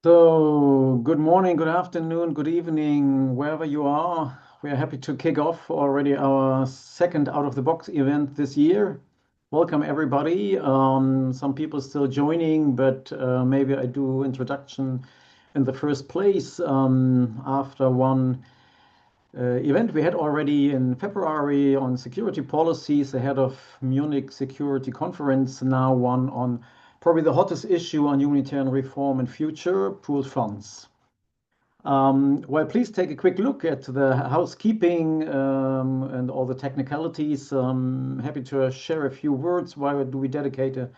So, good morning, good afternoon, good evening, wherever you are. We are happy to kick off already our second out-of-the-box event this year. Welcome, everybody. Some people still joining, but maybe I do introduction in the first place after one event we had already in February on security policies ahead of Munich Security Conference, now one on probably the hottest issue on humanitarian reform and future, pooled funds. Well, please take a quick look at the housekeeping and all the technicalities. Happy to share a few words. Why do we dedicate a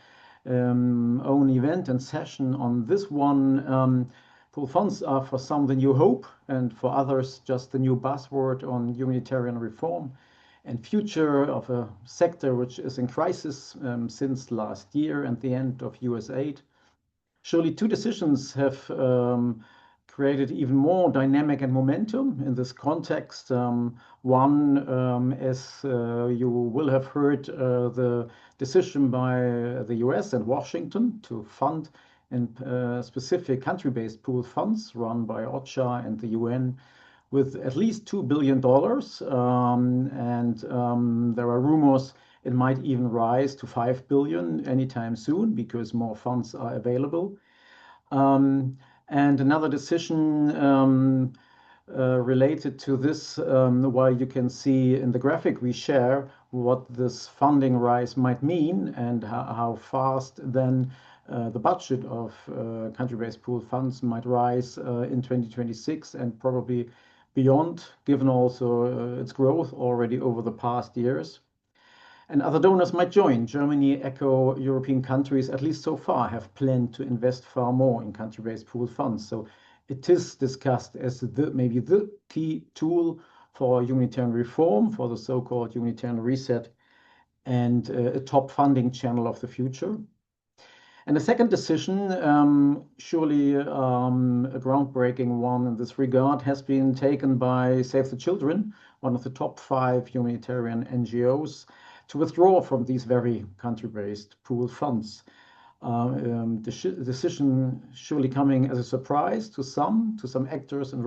own event and session on this one? Pooled funds are for some the new hope, and for others just the new buzzword on humanitarian reform and future of a sector which is in crisis since last year and the end of US aid. Surely two decisions have created even more dynamic and momentum in this context. One, as you will have heard, the decision by the US and Washington to fund in specific country-based pooled funds run by OCHA and the UN with at least $2 billion. There are rumors it might even rise to 5 billion anytime soon because more funds are available. And another decision related to this, while you can see in the graphic we share what this funding rise might mean and how fast then the budget of country-based pooled funds might rise in 2026 and probably beyond, given also its growth already over the past years. And other donors might join. Germany, ECHO, European countries, at least so far, have planned to invest far more in country-based pooled funds. So it is discussed as maybe the key tool for humanitarian reform, for the so-called humanitarian reset, and a top funding channel of the future. And the second decision, surely a groundbreaking one in this regard, has been taken by Save the Children, one of the top 5 humanitarian NGOs, to withdraw from these very country-based pooled funds. Decision surely coming as a surprise to some actors and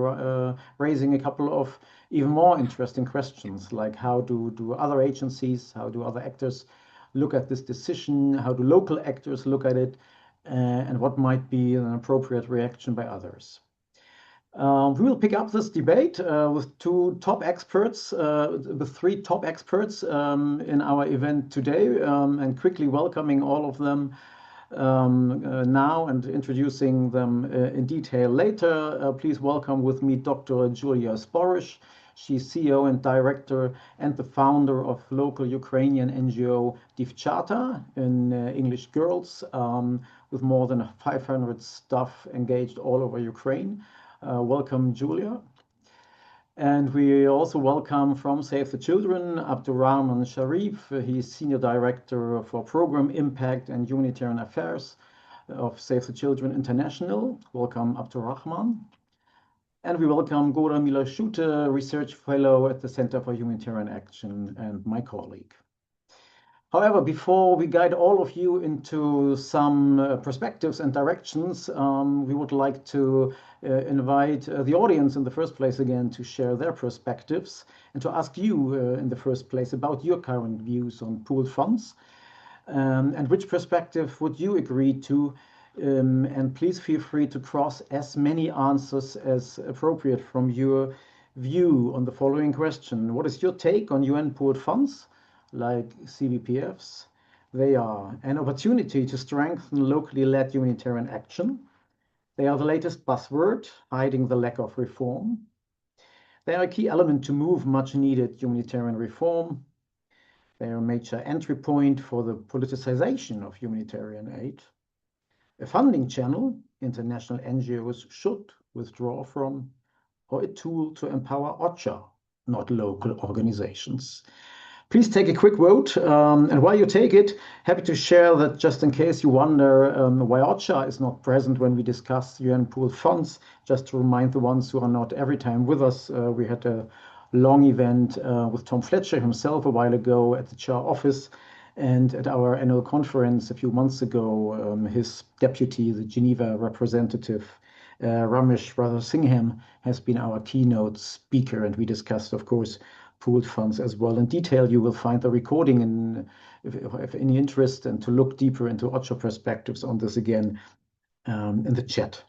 raising a couple of even more interesting questions, like how do other agencies, how do other actors look at this decision, how do local actors look at it, and what might be an appropriate reaction by others. We will pick up this debate with three top experts in our event today, and quickly welcoming all of them now and introducing them in detail later. Please welcome with me Dr. Julia Sporish. She's CEO and director and the founder of local Ukrainian NGO Divchata in English Girls, with more than 500 staff engaged all over Ukraine. Welcome, Julia. And we also welcome from Save the Children, Abdurrahman Sharif. He's Senior Director for Program Impact and Humanitarian Affairs of Save the Children International. Welcome, Abdurrahman. And we welcome Gora Milashute, Research Fellow at the Center for Humanitarian Action, and my colleague. However, before we guide all of you into some perspectives and directions, we would like to invite the audience in the first place again to share their perspectives and to ask you in the first place about your current views on pooled funds and which perspective would you agree to. And please feel free to cross as many answers as appropriate from your view on the following question. What is your take on UN pooled funds, like CBPFs? They are an opportunity to strengthen locally led humanitarian action. They are the latest buzzword, hiding the lack of reform. They are a key element to move much needed humanitarian reform. They are a major entry point for the politicization of humanitarian aid. A funding channel international NGOs should withdraw from, or a tool to empower OCHA, not local organizations. Please take a quick vote, and while you take it, happy to share that just in case you wonder why OCHA is not present when we discuss UN pooled funds, just to remind the ones who are not every time with us, we had a long event with Tom Fletcher himself a while ago at the CHA office, and at our annual conference a few months ago, his deputy, the Geneva representative, Ramesh Singham has been our keynote speaker, and we discussed, of course, pooled funds as well. In detail, you will find the recording and if any interest and to look deeper into OCHA perspectives on this again in the chat.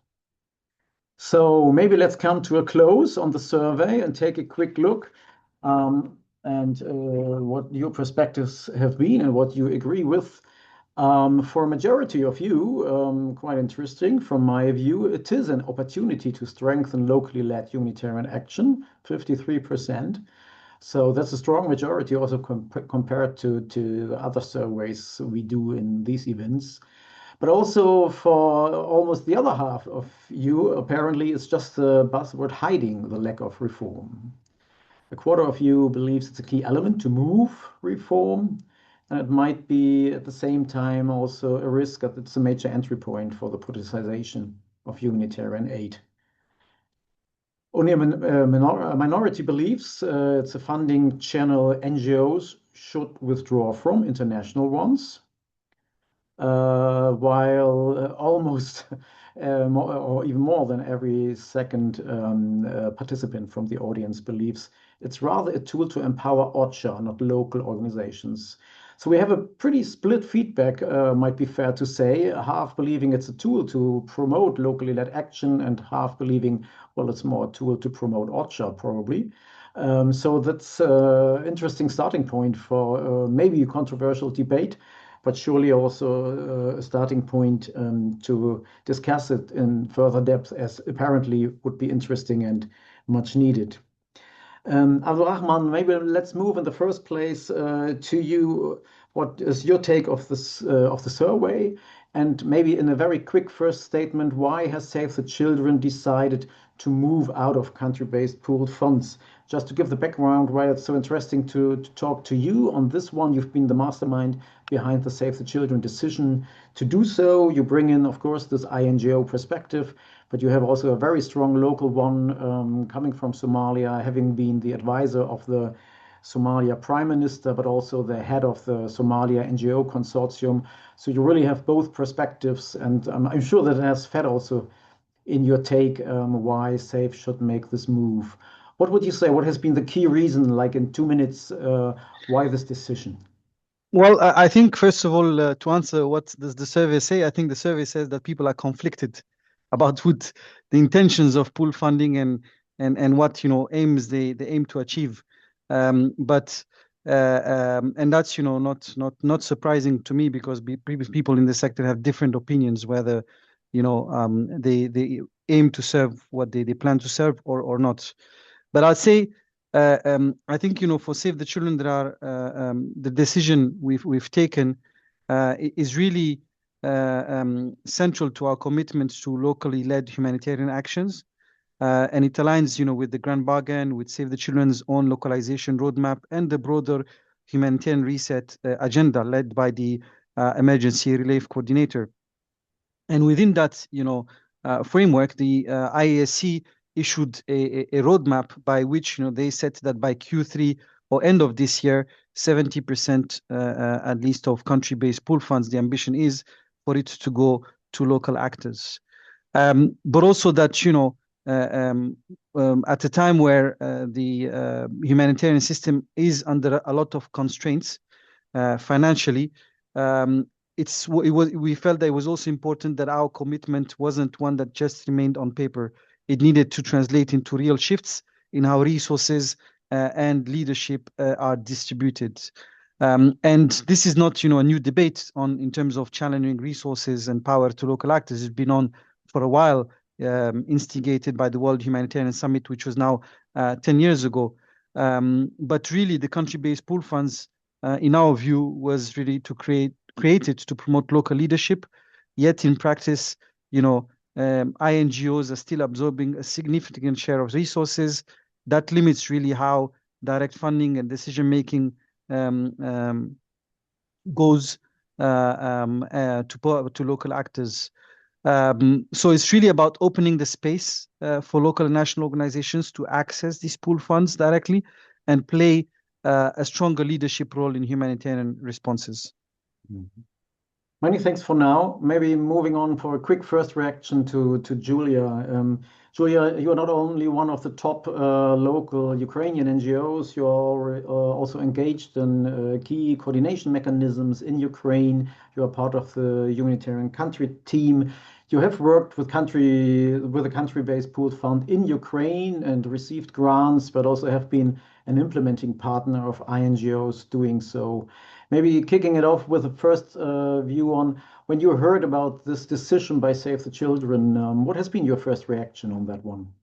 So maybe let's come to a close on the survey and take a quick look and what your perspectives have been and what you agree with. For a majority of you, quite interesting from my view, it is an opportunity to strengthen locally led humanitarian action, 53%. So that's a strong majority also compared to the other surveys we do in these events. But also for almost the other half of you, apparently it's just the buzzword hiding the lack of reform. A quarter of you believes it's a key element to move reform, and it might be at the same time also a risk that it's a major entry point for the politicization of humanitarian aid. Only a minority believes it's a funding channel NGOs should withdraw from, international ones, while almost more, or even more than every second participant from the audience believes it's rather a tool to empower OCHA, not local organizations. So we have a pretty split feedback, might be fair to say, half believing it's a tool to promote locally led action and half believing, well, it's more a tool to promote OCHA, probably. So that's an interesting starting point for maybe a controversial debate, but surely also a starting point to discuss it in further depth, as apparently would be interesting and much needed. Abdulrahman, maybe let's move in the first place to you. What is your take of this of the survey? And maybe in a very quick first statement, why has Save the Children decided to move out of country-based pooled funds? Just to give the background why it's so interesting to talk to you on this one. You've been the mastermind behind the Save the Children decision to do so. You bring in, of course, this INGO perspective, but you have also a very strong local one coming from Somalia, having been the advisor of the Somalia Prime Minister, but also the head of the Somalia NGO consortium. So you really have both perspectives, and I'm sure that it has fed also in your take why SAFE should make this move. What would you say? What has been the key reason, like in 2 minutes, why this decision? Well, I think first of all, to answer what does the survey say, I think the survey says that people are conflicted about what the intentions of pool funding and what aims they aim to achieve. But and that's not surprising to me, because previous people in the sector have different opinions whether they aim to serve what they plan to serve or not. But I'd say I think for Save the Children there are the decision we've taken is really central to our commitments to locally led humanitarian actions. And it aligns, with the Grand Bargain, with Save the Children's own localization roadmap, and the broader humanitarian reset agenda led by the Emergency Relief Coordinator. And within that, framework, the IASC issued a roadmap by which, they said that by Q3 or end of this year, 70% at least of country-based pool funds, the ambition is for it to go to local actors. But also that, at a time where the humanitarian system is under a lot of constraints financially, we felt that it was also important that our commitment wasn't one that just remained on paper. It needed to translate into real shifts in how resources and leadership are distributed. And this is not, a new debate in terms of challenging resources and power to local actors. It's been on for a while, instigated by the World Humanitarian Summit, which was now 10 years ago. But really, the country-based pool funds, in our view, was really created to promote local leadership. Yet in practice, INGOs are still absorbing a significant share of resources. That limits really how direct funding and decision making goes to local actors. So it's really about opening the space for local and national organizations to access these pool funds directly and play a stronger leadership role in humanitarian responses. Mm-hmm. Many thanks for now. Maybe moving on for a quick first reaction to Julia. Julia, you are not only one of the top local Ukrainian NGOs, you are also engaged in key coordination mechanisms in Ukraine. You are part of the Humanitarian country team. You have worked with a country-based pooled fund in Ukraine and received grants, but also have been an implementing partner of INGOs doing so. Maybe kicking it off with the first view on when you heard about this decision by Save the Children, what has been your first reaction on that one?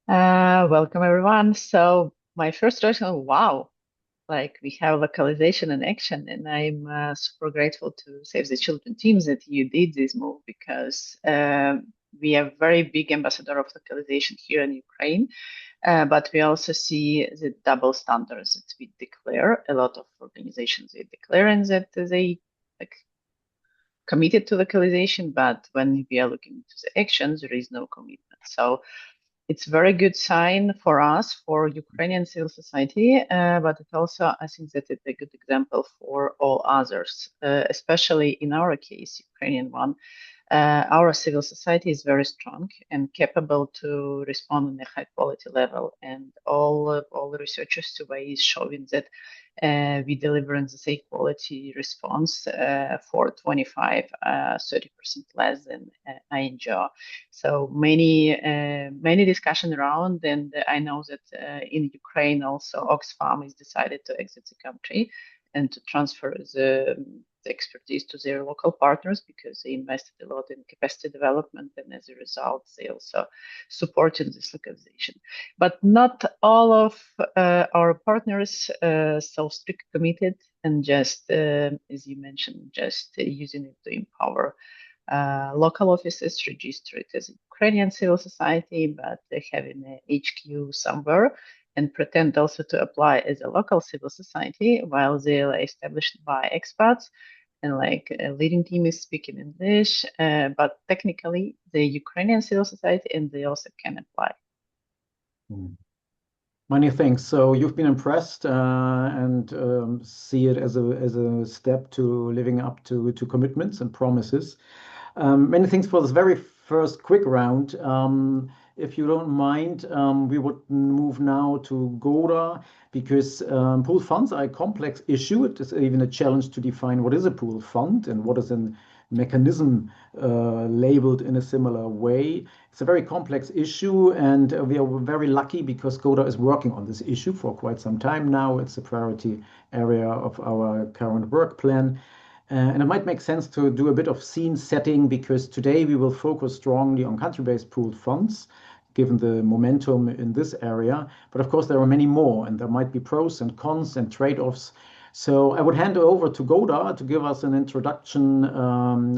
Welcome everyone. So my first reaction, wow, like we have localization in action, and I'm super grateful to Save the Children teams that you did this move because we have very big ambassador of localization here in Ukraine, but we also see the double standards that we declare. A lot of organizations they declaring that they like committed to localization, but when we are looking into the actions, there is no commitment. So it's a very good sign for us, for Ukrainian civil society, but it also, I think that it's a good example for all others, especially in our case, Ukrainian one. Our civil society is very strong and capable to respond on a high quality level, and all the researchers today is showing that we deliver in the same quality response for 25, 30% less than INGO. So many discussion around, and I know that in Ukraine also Oxfam is decided to exit the country and to transfer the expertise to their local partners because they invested a lot in capacity development, and as a result, they also supported this localization. But not all of our partners so strict committed and just, as you mentioned, just using it to empower local offices registered as Ukrainian civil society, but they have an HQ somewhere and pretend also to apply as a local civil society while they are established by expats and like a leading team is speaking English, but technically the Ukrainian civil society and they also can apply. Many thanks. So you've been impressed and see it as a step to living up to commitments and promises. Many thanks for this very first quick round. If you don't mind, we would move now to GODA because pooled funds are a complex issue. It is even a challenge to define what is a pooled fund and what is a mechanism labeled in a similar way. It's a very complex issue, and we are very lucky because GODA is working on this issue for quite some time now. It's a priority area of our current work plan. And it might make sense to do a bit of scene setting because today we will focus strongly on country-based pooled funds, given the momentum in this area. But of course, there are many more, and there might be pros and cons and trade-offs. So I would hand over to GODA to give us an introduction.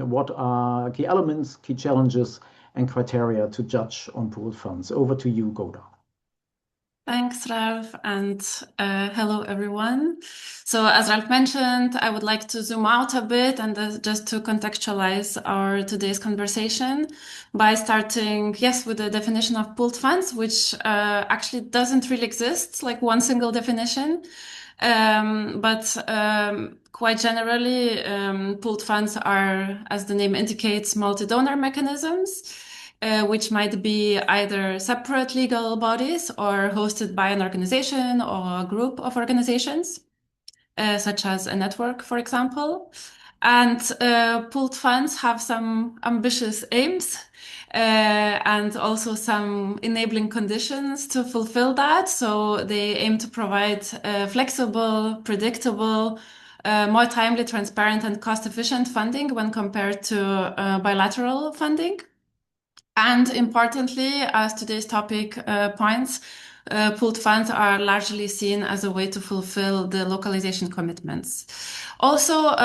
What are key elements, key challenges, and criteria to judge on pooled funds? Over to you, GODA. Thanks, Ralph, and hello, everyone. So as Ralph mentioned, I would like to zoom out a bit and just to contextualize our today's conversation by starting, yes, with the definition of pooled funds, which actually doesn't really exist, like one single definition. But quite generally, pooled funds are, as the name indicates, multi-donor mechanisms. Which might be either separate legal bodies or hosted by an organization or a group of organizations, such as a network, for example. And pooled funds have some ambitious aims and also some enabling conditions to fulfill that. So they aim to provide flexible, predictable, more timely, transparent, and cost-efficient funding when compared to bilateral funding. And importantly, as today's topic points, pooled funds are largely seen as a way to fulfill the localization commitments. Also,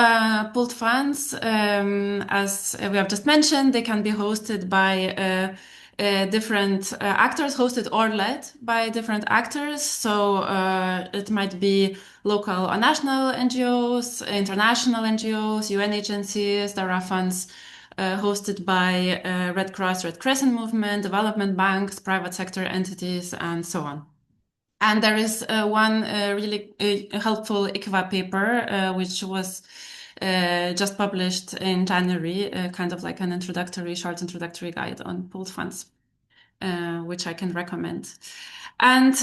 pooled funds, as we have just mentioned, they can be hosted by different actors, hosted or led by different actors. So it might be local or national NGOs, international NGOs, UN agencies. There are funds hosted by Red Cross, Red Crescent movement, development banks, private sector entities, and so on. And there is one really helpful ICVA paper, which was just published in January, kind of like an short introductory guide on pooled funds, which I can recommend. And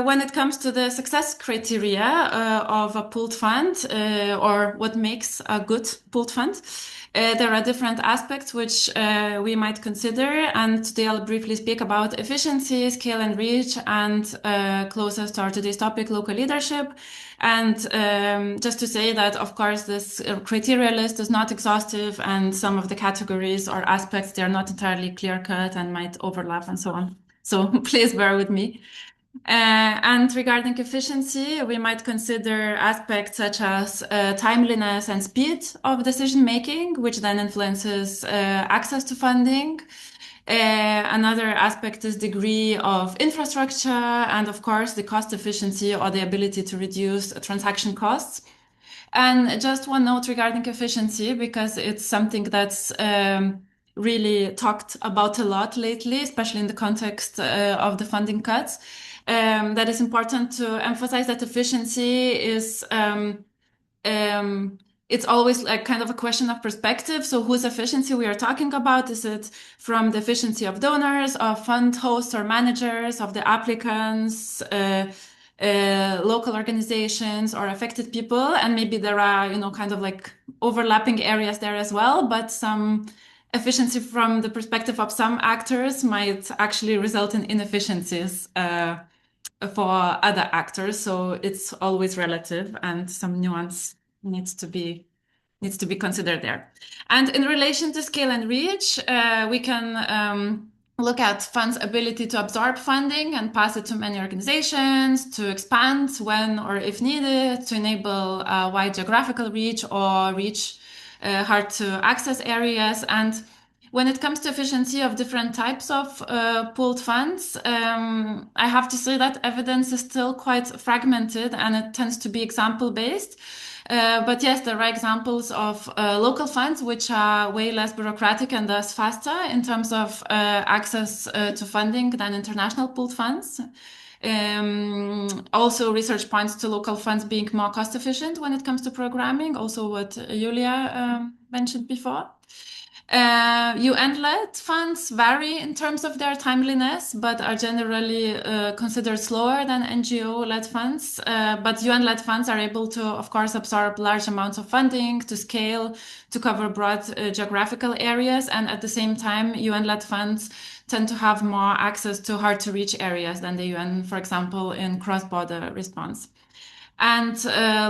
when it comes to the success criteria of a pooled fund, or what makes a good pooled fund, there are different aspects which we might consider, and today I'll briefly speak about efficiency, scale and reach, and closest to our today's topic, local leadership. And just to say that, of course, this criteria list is not exhaustive, and some of the categories or aspects, they're not entirely clear-cut and might overlap and so on. So please bear with me. And regarding efficiency, we might consider aspects such as timeliness and speed of decision making, which then influences access to funding. Another aspect is degree of infrastructure, and of course, the cost efficiency or the ability to reduce transaction costs. And just one note regarding efficiency, because it's something that's really talked about a lot lately, especially in the context of the funding cuts. That is important to emphasize that efficiency is it's always like kind of a question of perspective. So whose efficiency we are talking about? Is it from the efficiency of donors, of fund hosts or managers, of the applicants, local organizations or affected people? And maybe there are, kind of like overlapping areas there as well, but some efficiency from the perspective of some actors might actually result in inefficiencies for other actors. So it's always relative, and some nuance needs to be considered there. And in relation to scale and reach, we can look at funds' ability to absorb funding and pass it to many organizations, to expand when or if needed, to enable wide geographical reach or reach hard to access areas. And when it comes to efficiency of different types of pooled funds, I have to say that evidence is still quite fragmented, and it tends to be example-based. But yes, there are examples of local funds which are way less bureaucratic and thus faster in terms of access to funding than international pooled funds. Also, research points to local funds being more cost efficient when it comes to programming, also what Julia mentioned before. UN-led funds vary in terms of their timeliness, but are generally considered slower than NGO-led funds. But UN-led funds are able to, of course, absorb large amounts of funding to scale, to cover broad geographical areas. And at the same time, UN-led funds tend to have more access to hard-to-reach areas than the UN, for example, in cross-border response. And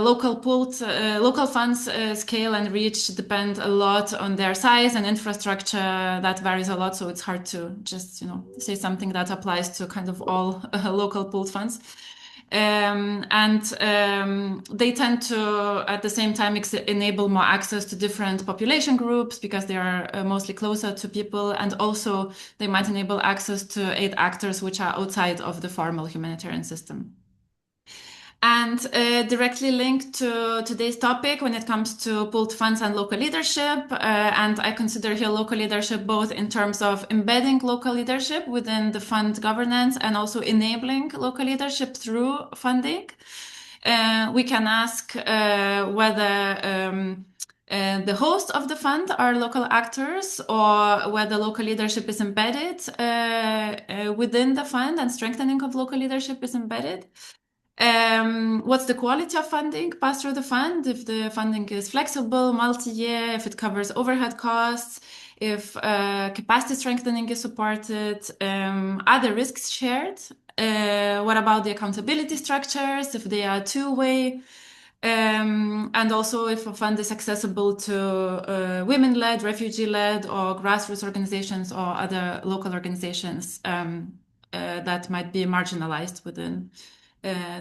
local funds scale and reach depend a lot on their size and infrastructure. That varies a lot, so it's hard to just say something that applies to kind of all local pooled funds. And they tend to, at the same time, enable more access to different population groups because they are mostly closer to people, and also they might enable access to aid actors which are outside of the formal humanitarian system. And directly linked to today's topic when it comes to pooled funds and local leadership. And I consider here local leadership both in terms of embedding local leadership within the fund governance and also enabling local leadership through funding. We can ask whether the host of the fund are local actors or whether local leadership is embedded within the fund and strengthening of local leadership is embedded. What's the quality of funding passed through the fund? If the funding is flexible, multi-year, if it covers overhead costs, if capacity strengthening is supported, are the risks shared? What about the accountability structures, if they are two-way? And also if a fund is accessible to women-led, refugee-led, or grassroots organizations or other local organizations that might be marginalized within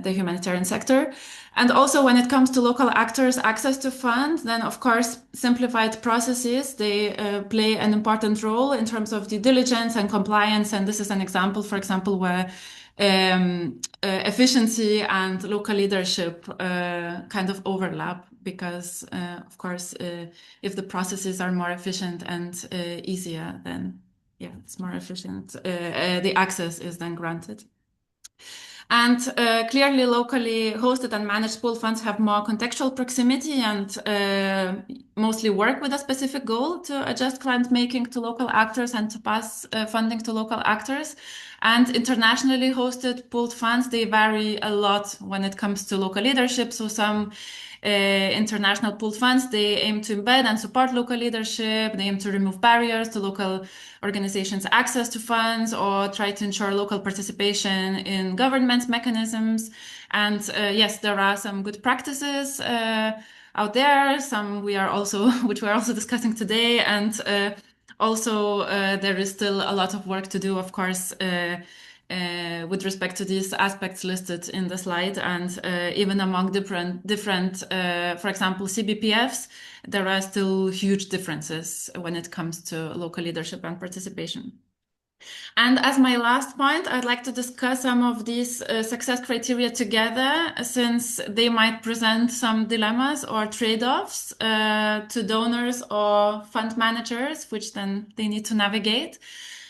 the humanitarian sector. And also when it comes to local actors' access to funds, then of course simplified processes, they play an important role in terms of due diligence and compliance. And this is an example, for example, where efficiency and local leadership kind of overlap because, of course, if the processes are more efficient and easier, then yeah, it's more efficient. The access is then granted. And clearly, locally hosted and managed pool funds have more contextual proximity and mostly work with a specific goal to adjust grant making to local actors and to pass funding to local actors. And internationally hosted pooled funds, they vary a lot when it comes to local leadership. So some international pooled funds, they aim to embed and support local leadership. They aim to remove barriers to local organizations' access to funds or try to ensure local participation in governance mechanisms. And yes, there are some good practices out there, some we are also, which we're also discussing today. And also there is still a lot of work to do, of course, with respect to these aspects listed in the slide, and even among different, for example, CBPFs, there are still huge differences when it comes to local leadership and participation. And as my last point, I'd like to discuss some of these success criteria together, since they might present some dilemmas or trade-offs to donors or fund managers, which then they need to navigate.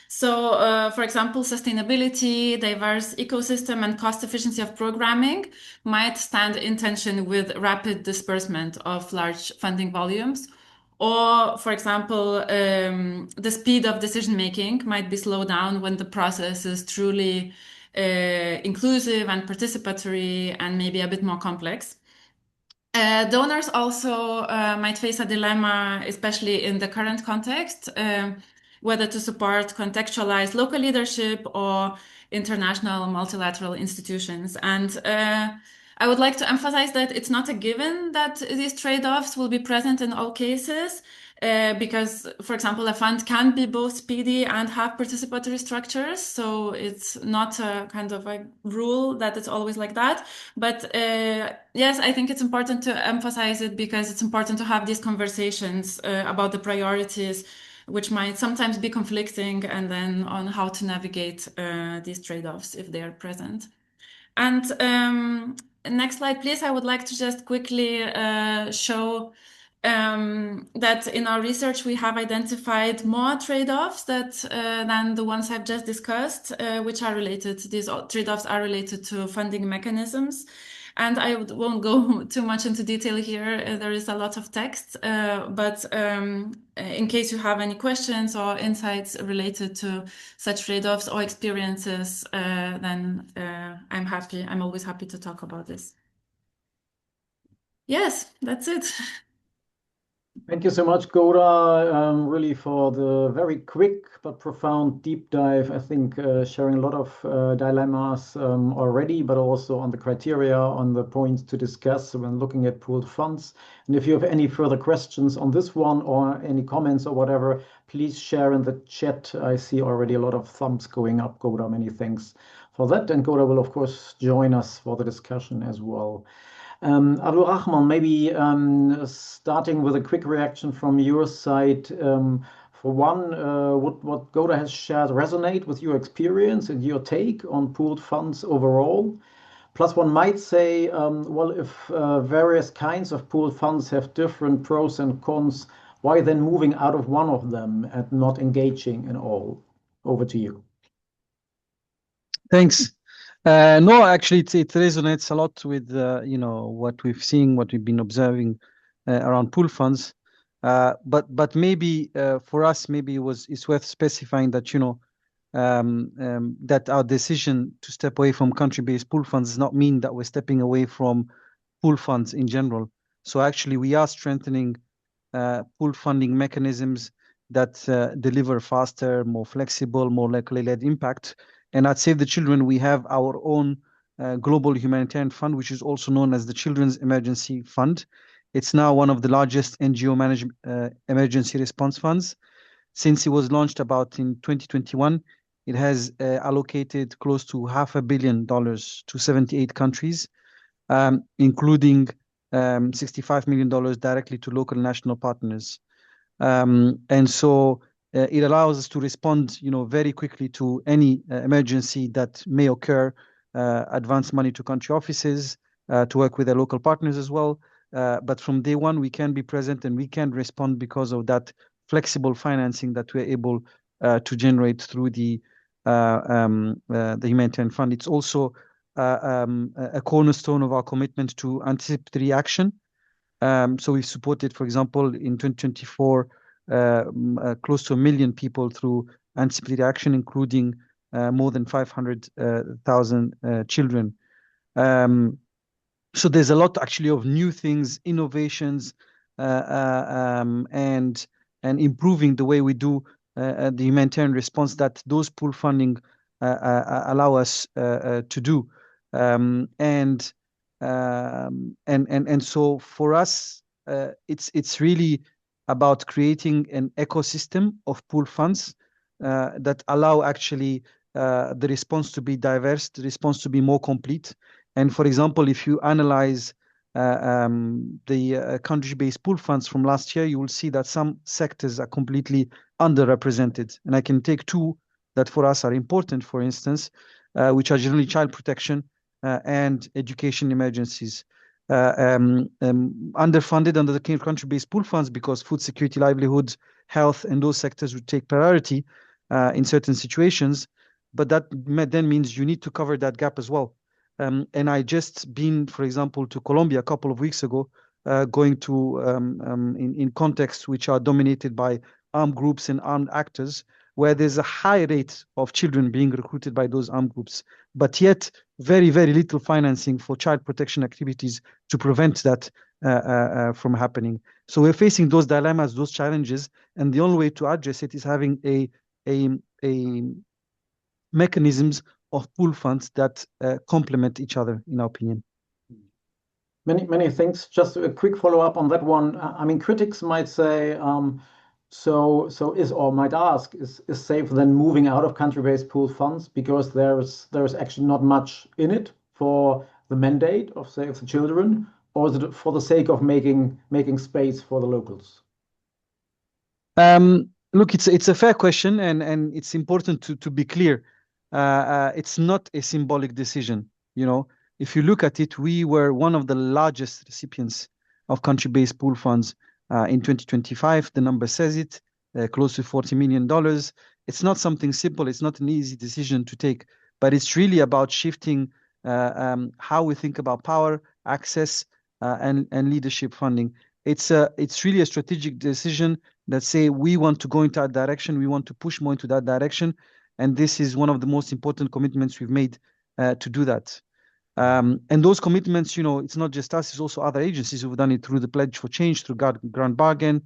So, for example, sustainability, diverse ecosystem, and cost efficiency of programming might stand in tension with rapid disbursement of large funding volumes. Or, for example, the speed of decision making might be slowed down when the process is truly inclusive and participatory and maybe a bit more complex. Donors also might face a dilemma, especially in the current context, whether to support contextualized local leadership or international multilateral institutions. And I would like to emphasize that it's not a given that these trade-offs will be present in all cases, because, for example, a fund can be both speedy and have participatory structures. So it's not a kind of a rule that it's always like that. But yes, I think it's important to emphasize it because it's important to have these conversations about the priorities, which might sometimes be conflicting, and then on how to navigate these trade-offs if they are present. And next slide, please. I would like to just quickly show that in our research we have identified more trade-offs than the ones I've just discussed, which are related. These trade-offs are related to funding mechanisms. And I won't go too much into detail here. There is a lot of text, but in case you have any questions or insights related to such trade-offs or experiences, then I'm always happy to talk about this. Yes, that's it. Thank you so much, Goda, really for the very quick but profound deep dive. I think sharing a lot of dilemmas already, but also on the criteria, on the points to discuss when looking at pooled funds. And if you have any further questions on this one or any comments or whatever, please share in the chat. I see already a lot of thumbs going up, Goda. Many thanks for that. And Goda will, of course, join us for the discussion as well. Abdul Rahman, maybe starting with a quick reaction from your side. For one, would what Goda has shared resonate with your experience and your take on pooled funds overall? Plus, one might say, well, if various kinds of pooled funds have different pros and cons, why then moving out of one of them and not engaging in all? Over to you. Thanks. No, actually, it resonates a lot with what we've seen, what we've been observing around pool funds. But maybe for us, maybe it's worth specifying that that our decision to step away from country-based pool funds does not mean that we're stepping away from pool funds in general. So actually, we are strengthening pool funding mechanisms that deliver faster, more flexible, more locally led impact. And at Save the Children, we have our own global humanitarian fund, which is also known as the Children's Emergency Fund. It's now one of the largest NGO managed emergency response funds. Since it was launched about in 2021, it has allocated close to $500 million to 78 countries, including $65 million directly to local and national partners. And so it allows us to respond, very quickly to any emergency that may occur, advance money to country offices, to work with their local partners as well. But from day one, we can be present and we can respond because of that flexible financing that we're able to generate through the humanitarian fund. It's also a cornerstone of our commitment to anticipatory action. So we've supported, for example, in 2024, close to 1 million people through anticipatory action, including more than 500,000 children. So there's a lot actually of new things, innovations, and improving the way we do the humanitarian response that those pool funding allow us to do. And so for us, it's really about creating an ecosystem of pool funds that allow actually the response to be diverse, the response to be more complete. And for example, if you analyze the country-based pool funds from last year, you will see that some sectors are completely underrepresented. And I can take two that for us are important, for instance, which are generally child protection and education emergencies. Underfunded under the country-based pool funds because food security, livelihoods, health, and those sectors would take priority in certain situations. But that then means you need to cover that gap as well. And I just been, for example, to Colombia a couple of weeks ago, going to in contexts which are dominated by armed groups and armed actors, where there's a high rate of children being recruited by those armed groups, but yet very, very little financing for child protection activities to prevent that from happening. So we're facing those dilemmas, those challenges, and the only way to address it is having a mechanisms of pool funds that complement each other, in our opinion. Many things. Just a quick follow-up on that one. I mean, critics might say, might ask, is safer than moving out of country-based pool funds because there's actually not much in it for the mandate of Save the Children, or is it for the sake of making space for the locals? Look, it's a fair question, and it's important to be clear. It's not a symbolic decision. You know, if you look at it, we were one of the largest recipients of country-based pool funds in 2025. The number says it, close to $40 million. It's not something simple. It's not an easy decision to take, but it's really about shifting how we think about power, access, and leadership funding. It's really a strategic decision that say we want to go into that direction. We want to push more into that direction. And this is one of the most important commitments we've made to do that. And those commitments, you know, it's not just us, it's also other agencies who've done it through the Pledge for Change, through Grand Bargain.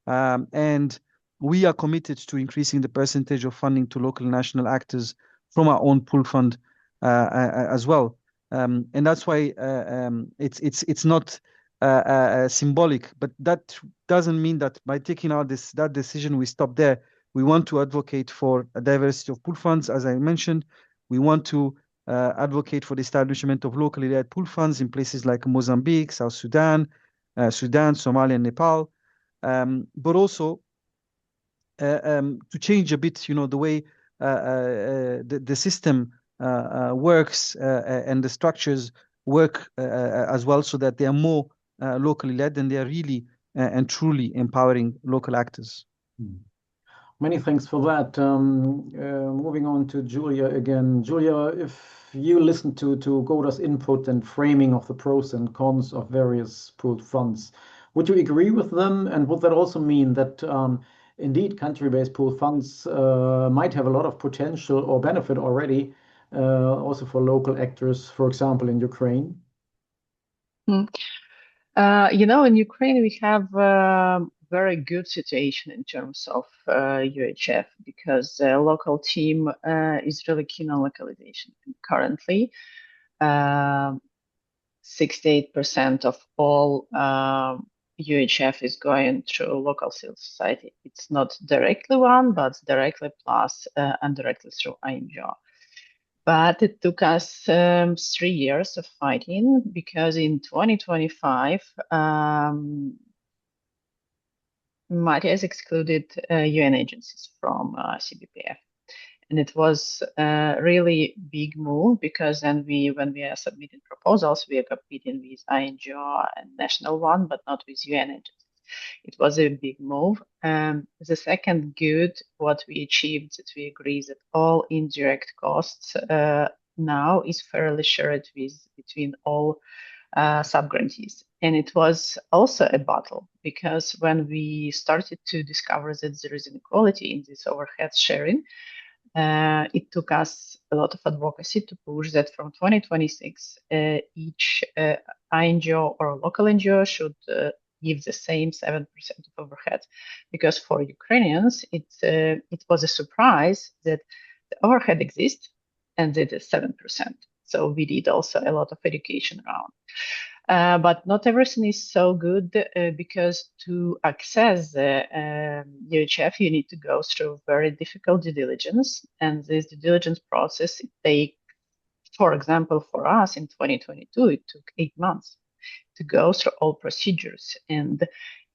And we are committed to increasing the percentage of funding to local and national actors from our own pool fund as well. And that's why it's not symbolic, but that doesn't mean that by taking out that decision, we stop there. We want to advocate for a diversity of pool funds, as I mentioned. We want to advocate for the establishment of locally led pool funds in places like Mozambique, South Sudan, Somalia, and Nepal, but also to change a bit, you know, the way the system works and the structures work as well, so that they are more locally led and they are really and truly empowering local actors. Many thanks for that. Moving on to Julia again. Julia, if you listen to Goda's input and framing of the pros and cons of various pooled funds, would you agree with them? And would that also mean that indeed country-based pooled funds might have a lot of potential or benefit already, also for local actors, for example, in Ukraine? You know, in Ukraine, we have very good situation in terms of UHF because the local team is really keen on localization. Currently, 68% of all UHF is going through local civil society. It's not directly one, but directly plus and directly through INGO. But it took us 3 years of fighting because in 2025, Matthias excluded UN agencies from CBPF. And it was a really big move because then when we are submitting proposals, we are competing with INGO and national one, but not with UN agencies. It was a big move. The second good, what we achieved, that we agree that all indirect costs now is fairly shared between all sub-grantees. And it was also a battle because when we started to discover that there is inequality in this overhead sharing, it took us a lot of advocacy to push that from 2026, each INGO or local NGO should give the same 7% of overhead. Because for Ukrainians, it was a surprise that the overhead exists and it is 7%. So we did also a lot of education around. But not everything is so good because to access the UHF, you need to go through very difficult due diligence. And this due diligence process, it takes, for example, for us in 2022, it took 8 months to go through all procedures. And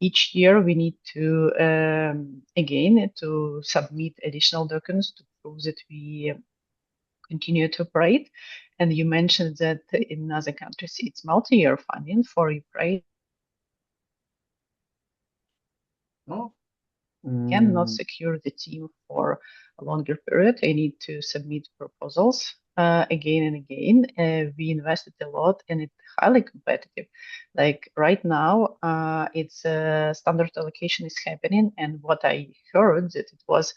each year we need to, again, to submit additional documents to prove that we continue to operate. And you mentioned that in other countries it's multi-year funding. For Ukraine. Oh. Cannot secure the team for a longer period. I need to submit proposals again and again. We invested a lot and it's highly competitive. Like right now, it's standard allocation is happening. And what I heard that it was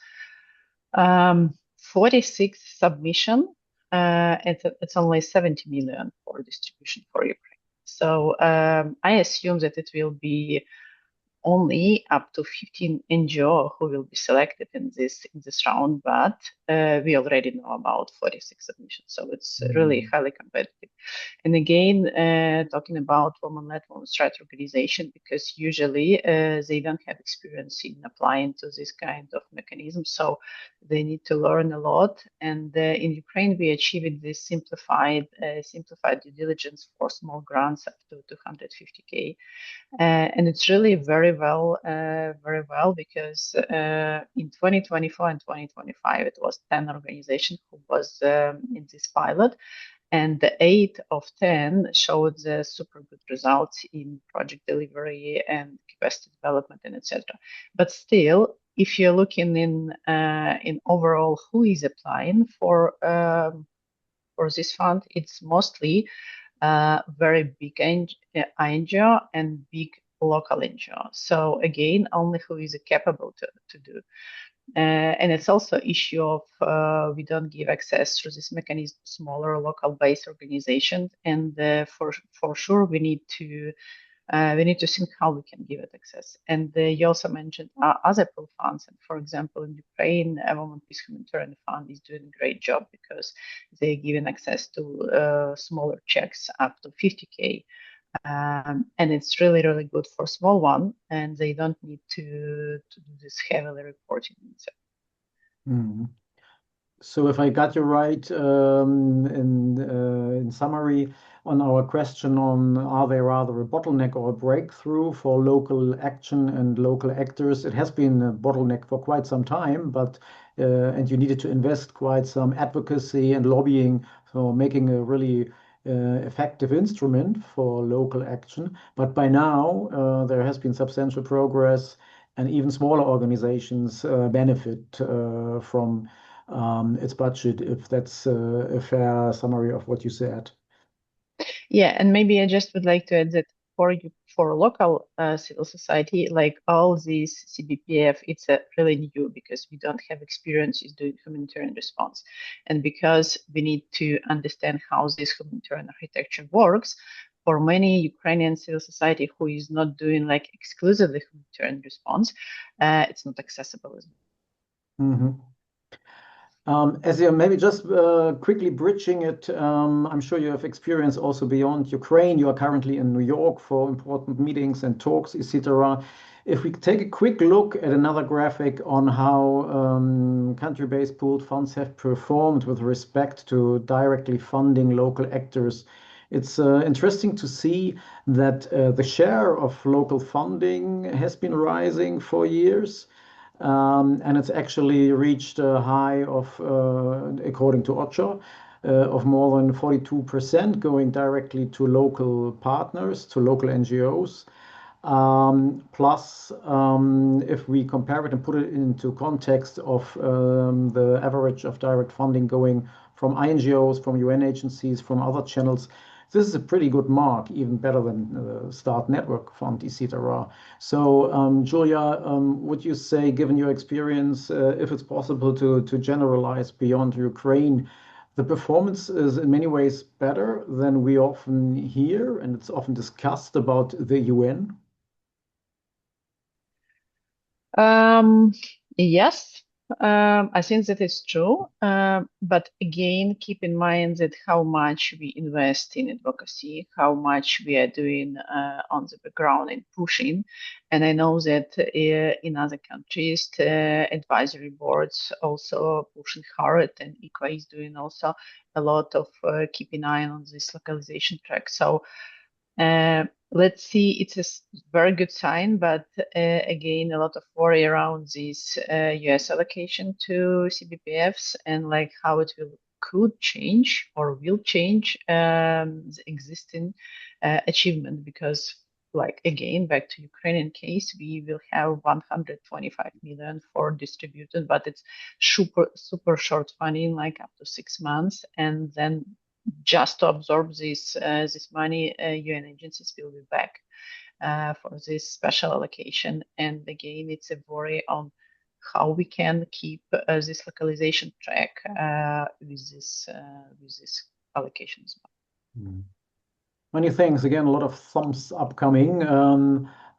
46 submission. It's only 70 million for distribution for Ukraine. So I assume that it will be only up to 15 NGO who will be selected in this round, but we already know about 46 submissions, so it's really highly competitive. And again, talking about women-led, women's rights organization, because usually they don't have experience in applying to this kind of mechanism, so they need to learn a lot. And in Ukraine, we achieved this simplified due diligence for small grants up to 250K. And it's really very well because in 2024 and 2025 it was 10 organizations who was in this pilot, and the 8 of 10 showed the super good results in project delivery and capacity development and etc. But still, if you're looking in overall who is applying for this fund, it's mostly very big NGO and big local NGO. So again, only who is capable to do. And it's also issue of we don't give access through this mechanism to smaller local-based organizations, and for sure we need to think how we can give it access. And you also mentioned other pool funds. And for example, in Ukraine, Women Peace Humanitarian Fund is doing a great job because they're giving access to smaller checks up to 50K. And it's really, really good for small one, and they don't need to do this heavily reporting. So if I got you right, in summary, on our question on are they rather a bottleneck or a breakthrough for local action and local actors, it has been a bottleneck for quite some time, but and you needed to invest quite some advocacy and lobbying for making a really effective instrument for local action. But by now, there has been substantial progress, and even smaller organizations benefit from its budget, if that's a fair summary of what you said. Yeah, and maybe I just would like to add that for local civil society, like all these CBPF, it's really new because we don't have experience in doing humanitarian response, and because we need to understand how this humanitarian architecture works. For many Ukrainian civil society who is not doing like exclusively humanitarian response, it's not accessible as well. As you're maybe just quickly bridging it, I'm sure you have experience also beyond Ukraine. You are currently in New York for important meetings and talks, etc. If we take a quick look at another graphic on how country-based pooled funds have performed with respect to directly funding local actors, it's interesting to see that the share of local funding has been rising for years. And it's actually reached a high of, according to OCHA, of more than 42% going directly to local partners, to local NGOs. Plus, if we compare it and put it into context of the average of direct funding going from INGOs, from UN agencies, from other channels, this is a pretty good mark, even better than Start Network Fund, etc. So, Julia, would you say, given your experience, if it's possible to generalize beyond Ukraine, the performance is in many ways better than we often hear, and it's often discussed about the UN? Yes, I think that is true. But again, keep in mind that how much we invest in advocacy, how much we are doing on the background in pushing. And I know that in other countries, the advisory boards also pushing hard, and ICO is doing also a lot of keeping an eye on this localization track. So let's see, it's a very good sign, but again, a lot of worry around this US allocation to CBPFs and like how it could change or will change the existing achievement, because like again, back to Ukrainian case, we will have 125 million for distributed, but it's super short funding, like up to 6 months, and then just to absorb this money, UN agencies will be back for this special allocation. And again, it's a worry on how we can keep this localization track with this allocations. Many thanks. Again, a lot of thumbs up coming.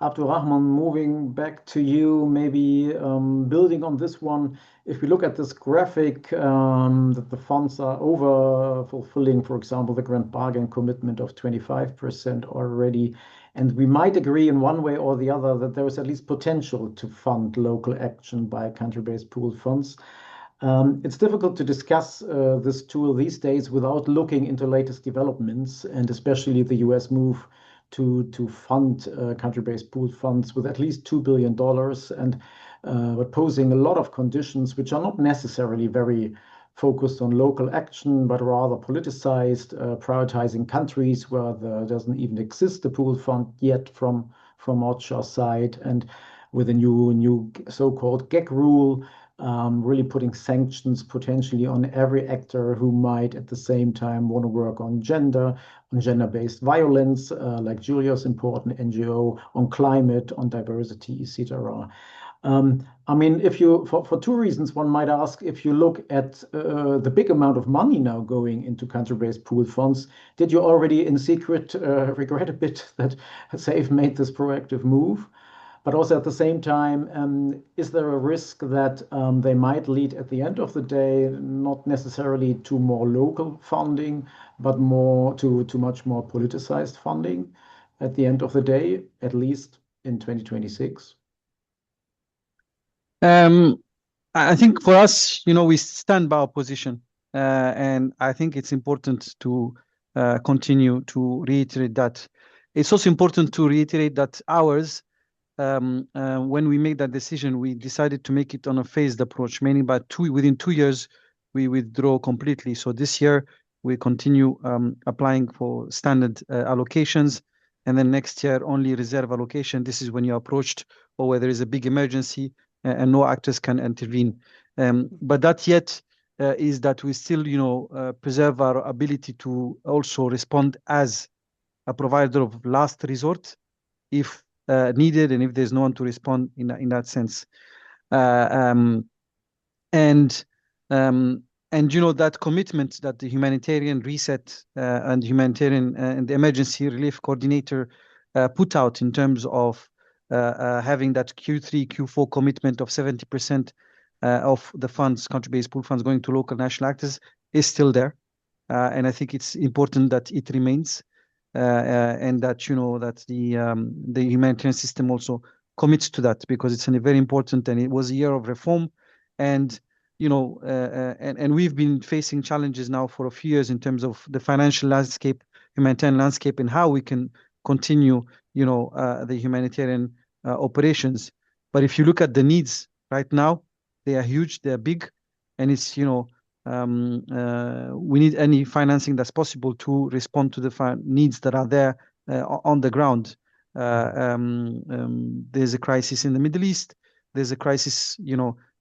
Abdulrahman, moving back to you, maybe building on this one. If we look at this graphic, that the funds are over fulfilling, for example, the grand bargain commitment of 25% already. And we might agree in one way or the other that there is at least potential to fund local action by country-based pooled funds. It's difficult to discuss this tool these days without looking into latest developments, and especially the US move to fund country-based pooled funds with at least $2 billion, and but posing a lot of conditions which are not necessarily very focused on local action, but rather politicized, prioritizing countries where there doesn't even exist a pooled fund yet from OCHA's side, and with a new so-called gag rule, really putting sanctions potentially on every actor who might at the same time want to work on gender-based violence, like Julia's important NGO, on climate, on diversity, etc. I mean, if you, for two reasons, one might ask, if you look at the big amount of money now going into country-based pooled funds, did you already in secret regret a bit that SAFE made this proactive move? But also at the same time, is there a risk that they might lead at the end of the day, not necessarily to more local funding, but more to much more politicized funding at the end of the day, at least in 2026? I think for us, we stand by our position, and I think it's important to continue to reiterate that. It's also important to reiterate that ours, when we made that decision, we decided to make it on a phased approach, meaning within 2 years, we withdraw completely. So this year, we continue applying for standard allocations, and then next year, only reserve allocation. This is when you're approached or where there is a big emergency and no actors can intervene. But that yet is that we still, preserve our ability to also respond as a provider of last resort if needed, and if there's no one to respond in that sense. And that commitment that the humanitarian reset and humanitarian and the emergency relief coordinator put out in terms of having that Q3, Q4 commitment of 70% of the funds, country-based pool funds going to local national actors is still there. And I think it's important that it remains. And that that the humanitarian system also commits to that, because it's very important, and it was a year of reform, and and we've been facing challenges now for a few years in terms of the financial landscape, humanitarian landscape, and how we can continue the humanitarian operations. But if you look at the needs right now, they are huge, they are big, and it's we need any financing that's possible to respond to the needs that are there on the ground. There's a crisis in the Middle East. There's a crisis,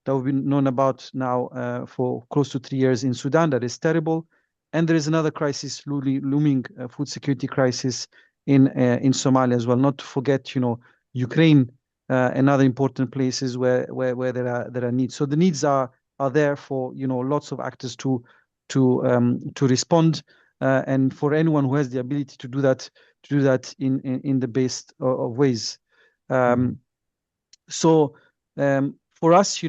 that we've been known about now for close to 3 years in Sudan that is terrible. And there is another crisis looming, food security crisis in Somalia as well. Not to forget, Ukraine and other important places where there are needs. So the needs are there for lots of actors to respond, and for anyone who has the ability to do that in the best of ways. So for us,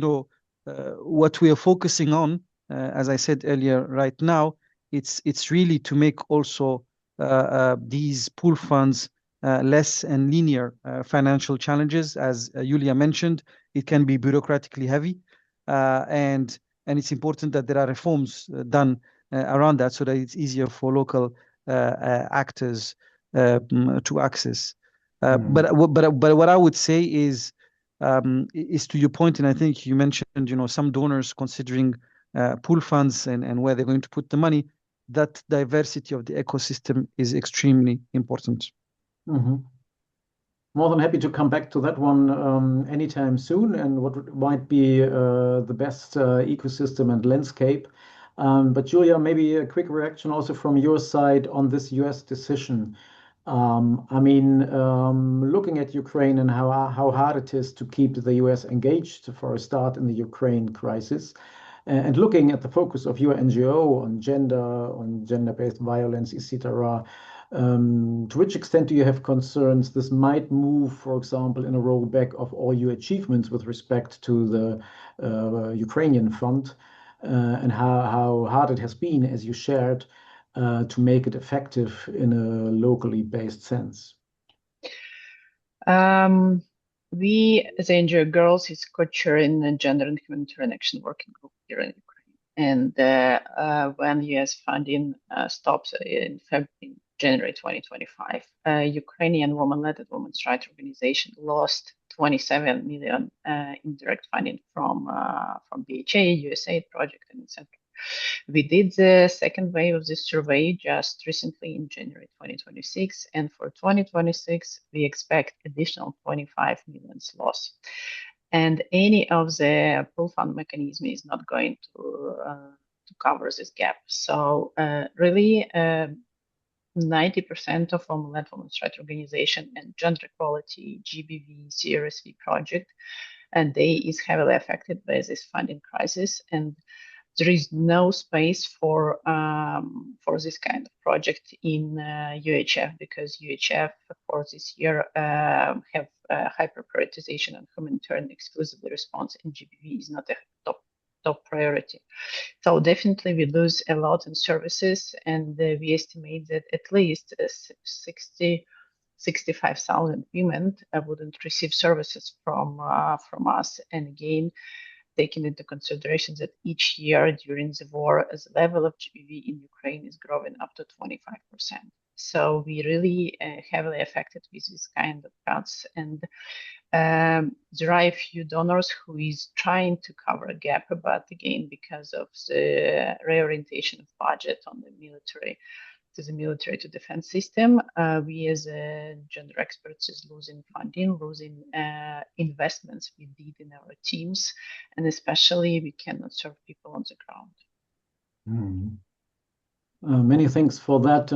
what we are focusing on, as I said earlier, right now, it's really to make also these pool funds less and linear financial challenges. As Yulia mentioned, it can be bureaucratically heavy, and it's important that there are reforms done around that so that it's easier for local actors to access. But what I would say is to your point, and I think you mentioned, some donors considering pool funds and where they're going to put the money. That diversity of the ecosystem is extremely important. More than happy to come back to that one anytime soon, and what might be the best ecosystem and landscape. But Julia, maybe a quick reaction also from your side on this US decision. I mean, looking at Ukraine and how hard it is to keep the US engaged for a start in the Ukraine crisis, and looking at the focus of your NGO on gender-based violence, etc. To which extent do you have concerns this might move, for example, in a rollback of all your achievements with respect to the Ukrainian fund, and how hard it has been, as you shared, to make it effective in a locally based sense? We, as NGO Girls, is co-chairing the Gender and Humanitarian Action Working Group here in Ukraine. And when US funding stops in January 2025, Ukrainian women-led women's rights organization lost 27 million in direct funding from BHA, USAID project, and etc. We did the second wave of this survey just recently in January 2026, and for 2026 we expect additional 25 million loss. And any of the pool fund mechanism is not going to cover this gap. So really, 90% of women-led women's rights organization and gender equality, GBV, CRSV project, and they is heavily affected by this funding crisis, and there is no space for this kind of project in UHF, because UHF for this year have hyper prioritization on humanitarian exclusively response, and GBV is not a top priority. So definitely we lose a lot in services, and we estimate that at least 65,000 women wouldn't receive services from us. And again, taking into consideration that each year during the war, the level of GBV in Ukraine is growing up to 25%. So we really heavily affected with this kind of cuts. And there are a few donors who is trying to cover a gap, but again, because of the reorientation of budget on the military to defense system, we as gender experts is losing funding, losing investments we did in our teams, and especially we cannot serve people on the ground. Many thanks for that.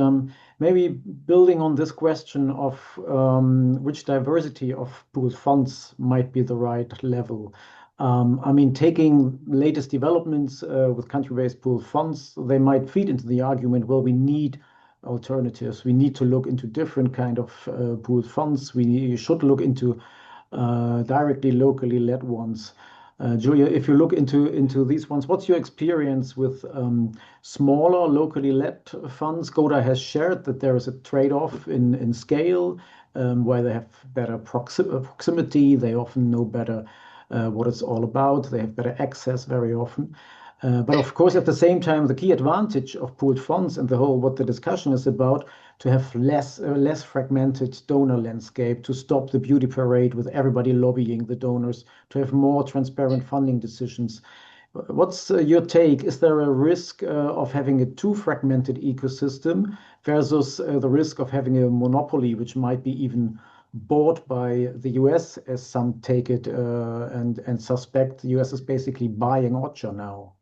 Maybe building on this question of which diversity of pooled funds might be the right level. I mean, taking latest developments with country-based pooled funds, they might feed into the argument, well, we need alternatives. We need to look into different kind of pooled funds. We should look into directly locally led ones. Julia, if you look into these ones, what's your experience with smaller locally led funds? GODA has shared that there is a trade-off in scale, where they have better proximity. They often know better what it's all about. They have better access very often. But of course, at the same time, the key advantage of pooled funds and what the discussion is about, to have less fragmented donor landscape, to stop the beauty parade with everybody lobbying the donors, to have more transparent funding decisions. What's your take? Is there a risk of having a too fragmented ecosystem versus the risk of having a monopoly, which might be even bought by the US, as some take it, and suspect the US is basically buying Ocha now.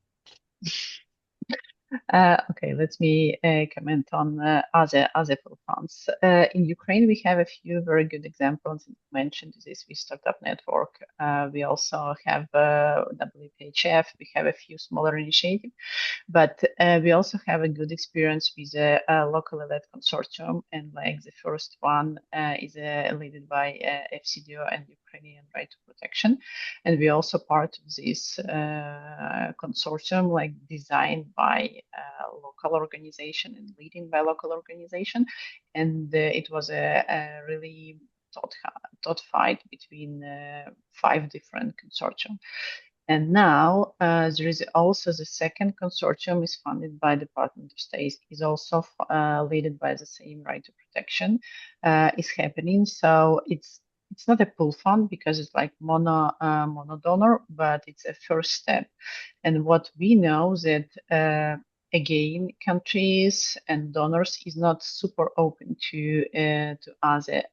Okay, let me comment on other pool funds. In Ukraine, we have a few very good examples. You mentioned this with Startup Network. We also have WPHF. We have a few smaller initiatives, but we also have a good experience with a locally led consortium. And like the first one is led by FCDO and Ukrainian Right to Protection. And we also part of this consortium, like designed by local organization and leading by local organization. And it was a really thought fight between 5 different consortium. And now there is also the second consortium is funded by Department of State, is also led by the same Right to Protection is happening. So it's not a pool fund because it's like mono donor, but it's a first step. And what we know that again, countries and donors is not super open to other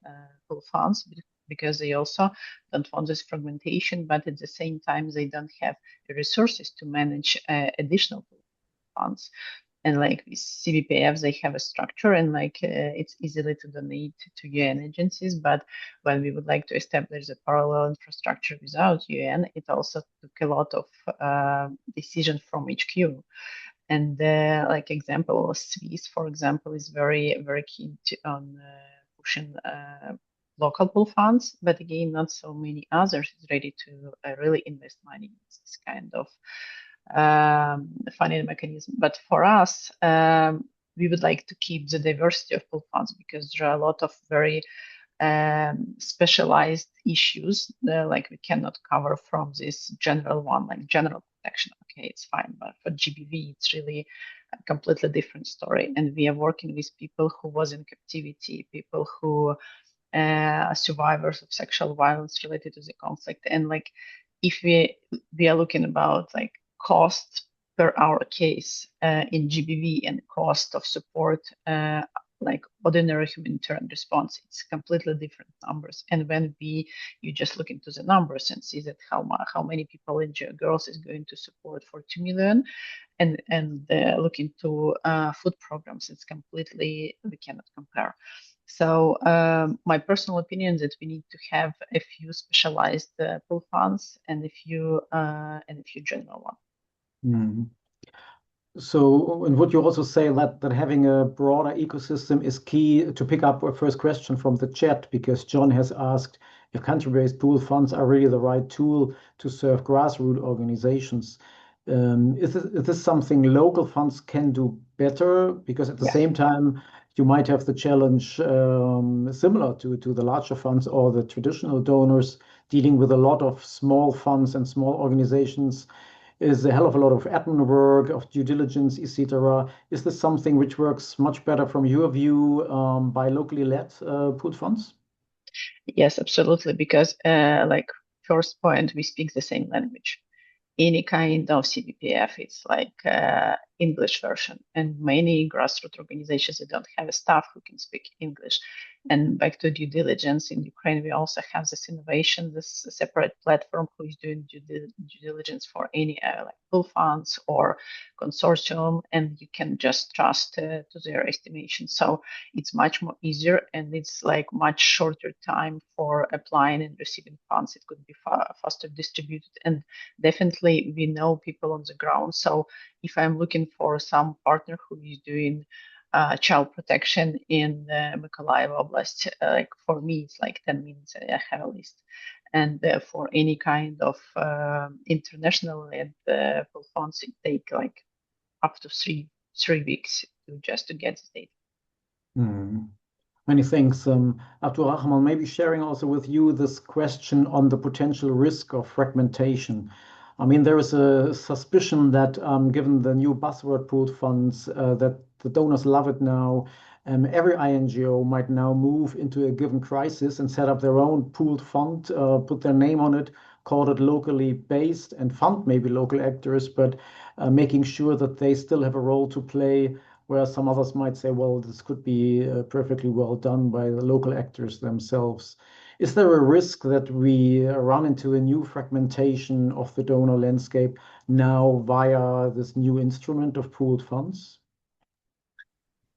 pool funds because they also don't want this fragmentation, but at the same time they don't have the resources to manage additional pool funds. And like with CBPFs, they have a structure and like it's easily to donate to UN agencies. But when we would like to establish a parallel infrastructure without UN, it also took a lot of decisions from HQ. And like example, Swiss, for example, is very, very keen on pushing local pool funds, but again, not so many others is ready to really invest money in this kind of funding mechanism. But for us, we would like to keep the diversity of pool funds because there are a lot of very specialized issues like we cannot cover from this general one, like general protection. Okay, it's fine, but for GBV, it's really a completely different story. And we are working with people who was in captivity, people who survivors of sexual violence related to the conflict. And like, if we are looking about like cost per hour case in GBV and cost of support like ordinary humanitarian response, it's completely different numbers. And when you just look into the numbers and see that how many people NGOs is going to support for 2 million, and look into food programs, it's completely, we cannot compare. So my personal opinion is that we need to have a few specialized pool funds and a few general ones. Mm. So, and would you also say that having a broader ecosystem is key? To pick up a first question from the chat, because John has asked if country-based pool funds are really the right tool to serve grassroots organizations. Is this something local funds can do better? Because at the same time, you might have the challenge similar to the larger funds or the traditional donors dealing with a lot of small funds and small organizations. Is a hell of a lot of admin work, of due diligence, etc. Is this something which works much better from your view by locally led pool funds? Yes, absolutely. Because like first point, we speak the same language. Any kind of CBPF, it's like English version, and many grassroots organizations that don't have a staff who can speak English. And back to due diligence, in Ukraine, we also have this innovation, this separate platform who is doing due diligence for any like pool funds or consortium, and you can just trust to their estimation. So it's much more easier, and it's like much shorter time for applying and receiving funds. It could be faster distributed, and definitely we know people on the ground. So if I'm looking for some partner who is doing child protection in Mykolaiv Oblast, like for me, it's like 10 minutes. I have a list. And for any kind of international led pool funds, it take like up to three weeks to get the data. Many thanks, Abdurrahman. Maybe sharing also with you this question on the potential risk of fragmentation. I mean, there is a suspicion that given the new buzzword pooled funds, that the donors love it now, every INGO might now move into a given crisis and set up their own pooled fund, put their name on it, call it locally based, and fund maybe local actors, but making sure that they still have a role to play where some others might say, well, this could be perfectly well done by the local actors themselves. Is there a risk that we run into a new fragmentation of the donor landscape now via this new instrument of pooled funds?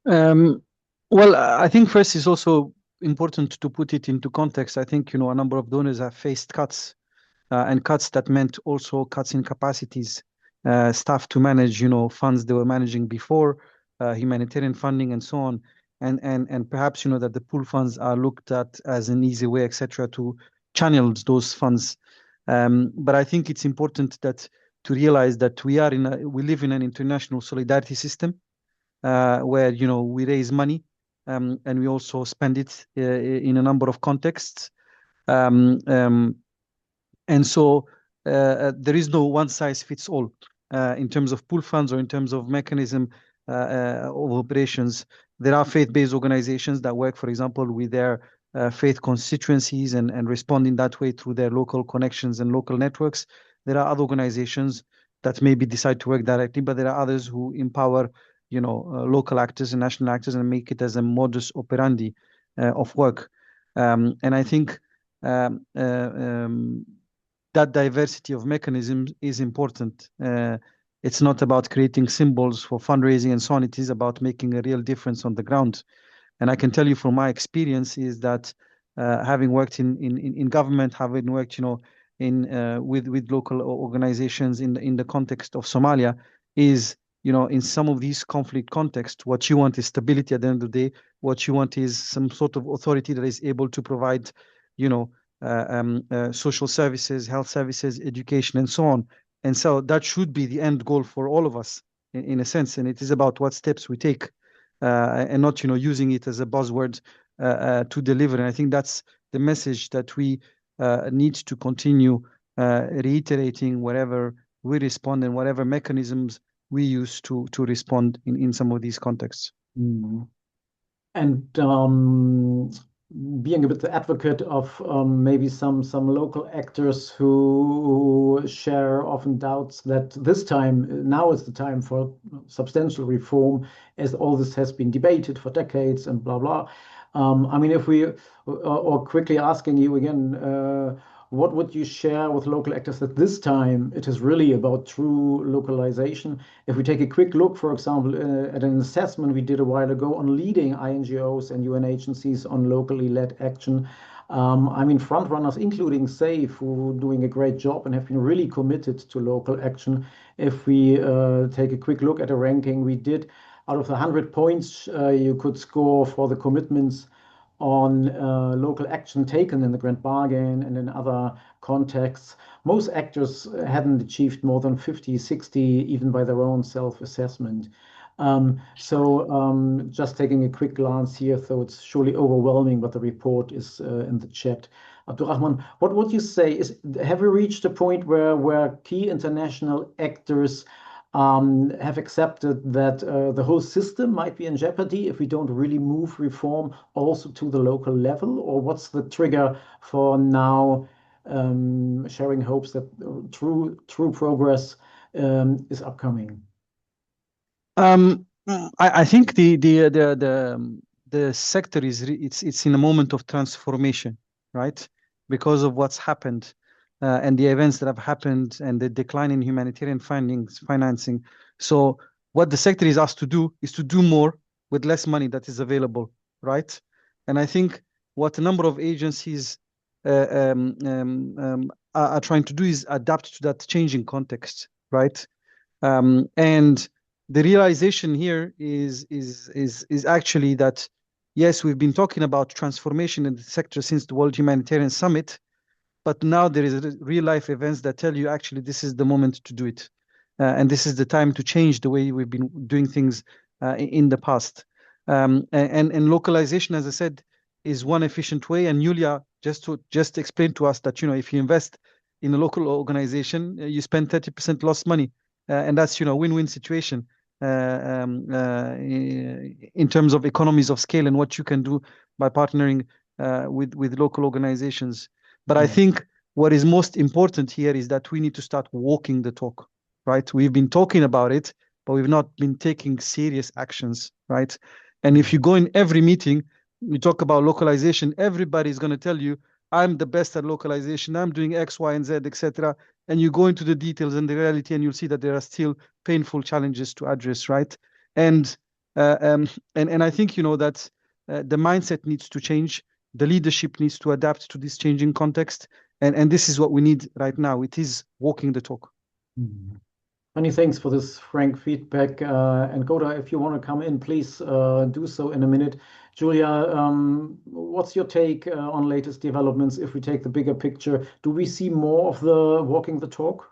Well, I think first it's also important to put it into context. I think, a number of donors have faced cuts, and cuts that meant also cuts in capacities, staff to manage, funds they were managing before, humanitarian funding and so on. And perhaps, that the pool funds are looked at as an easy way, etc., to channel those funds. But I think it's important to realize that we live in an international solidarity system, where we raise money, and we also spend it in a number of contexts, and so there is no one size fits all in terms of pool funds or in terms of mechanism of operations. There are faith-based organizations that work, for example, with their faith constituencies and respond in that way through their local connections and local networks. There are other organizations that maybe decide to work directly, but there are others who empower local actors and national actors and make it as a modus operandi of work. And I think that diversity of mechanisms is important. It's not about creating symbols for fundraising and so on. It is about making a real difference on the ground. And I can tell you from my experience is that having worked in government, having worked with local organizations in the context of Somalia, is in some of these conflict contexts, what you want is stability at the end of the day. What you want is some sort of authority that is able to provide, social services, health services, education, and so on. And so that should be the end goal for all of us, in a sense. And it is about what steps we take, and not, using it as a buzzword to deliver. And I think that's the message that we need to continue reiterating wherever we respond and whatever mechanisms we use to respond in some of these contexts. Mm. And being a bit the advocate of maybe some local actors who share often doubts that now is the time for substantial reform, as all this has been debated for decades and blah blah. I mean, if we or quickly asking you again, what would you share with local actors that this time it is really about true localization? If we take a quick look, for example, at an assessment we did a while ago on leading INGOs and UN agencies on locally led action, I mean, front runners, including SAFE, who are doing a great job and have been really committed to local action. If we take a quick look at a ranking we did, out of the 100 points you could score for the commitments on local action taken in the Grand Bargain and in other contexts, most actors hadn't achieved more than 50, 60, even by their own self-assessment. So just taking a quick glance here, so it's surely overwhelming, but the report is in the chat. Abdurrahman, what would you say have we reached a point where key international actors have accepted that the whole system might be in jeopardy if we don't really move reform also to the local level? Or what's the trigger for now sharing hopes that true progress is upcoming? I think the sector it's in a moment of transformation, right? Because of what's happened. And the events that have happened and the decline in humanitarian financing. So what the sector is asked to do is to do more with less money that is available, right? And I think what a number of agencies are trying to do is adapt to that changing context, right? And the realization here is actually that, yes, we've been talking about transformation in the sector since the World Humanitarian Summit, but now there is real life events that tell you actually this is the moment to do it. And this is the time to change the way we've been doing things in the past. And localization, as I said, is one efficient way. And Julia just explained to us that, if you invest in a local organization, you spend 30% lost money. And that's, win-win situation in terms of economies of scale and what you can do by partnering with local organizations. But I think what is most important here is that we need to start walking the talk, right? We've been talking about it, but we've not been taking serious actions, right? And if you go in every meeting, you talk about localization, everybody's going to tell you, I'm the best at localization, I'm doing X, Y, and Z, etc. And you go into the details and the reality, and you'll see that there are still painful challenges to address, right? And I think, you know, that the mindset needs to change. The leadership needs to adapt to this changing context. And this is what we need right now. It is walking the talk. Many thanks for this frank feedback. And Goda, if you want to come in, please do so in a minute. Julia, what's your take on latest developments if we take the bigger picture? Do we see more of the walking the talk?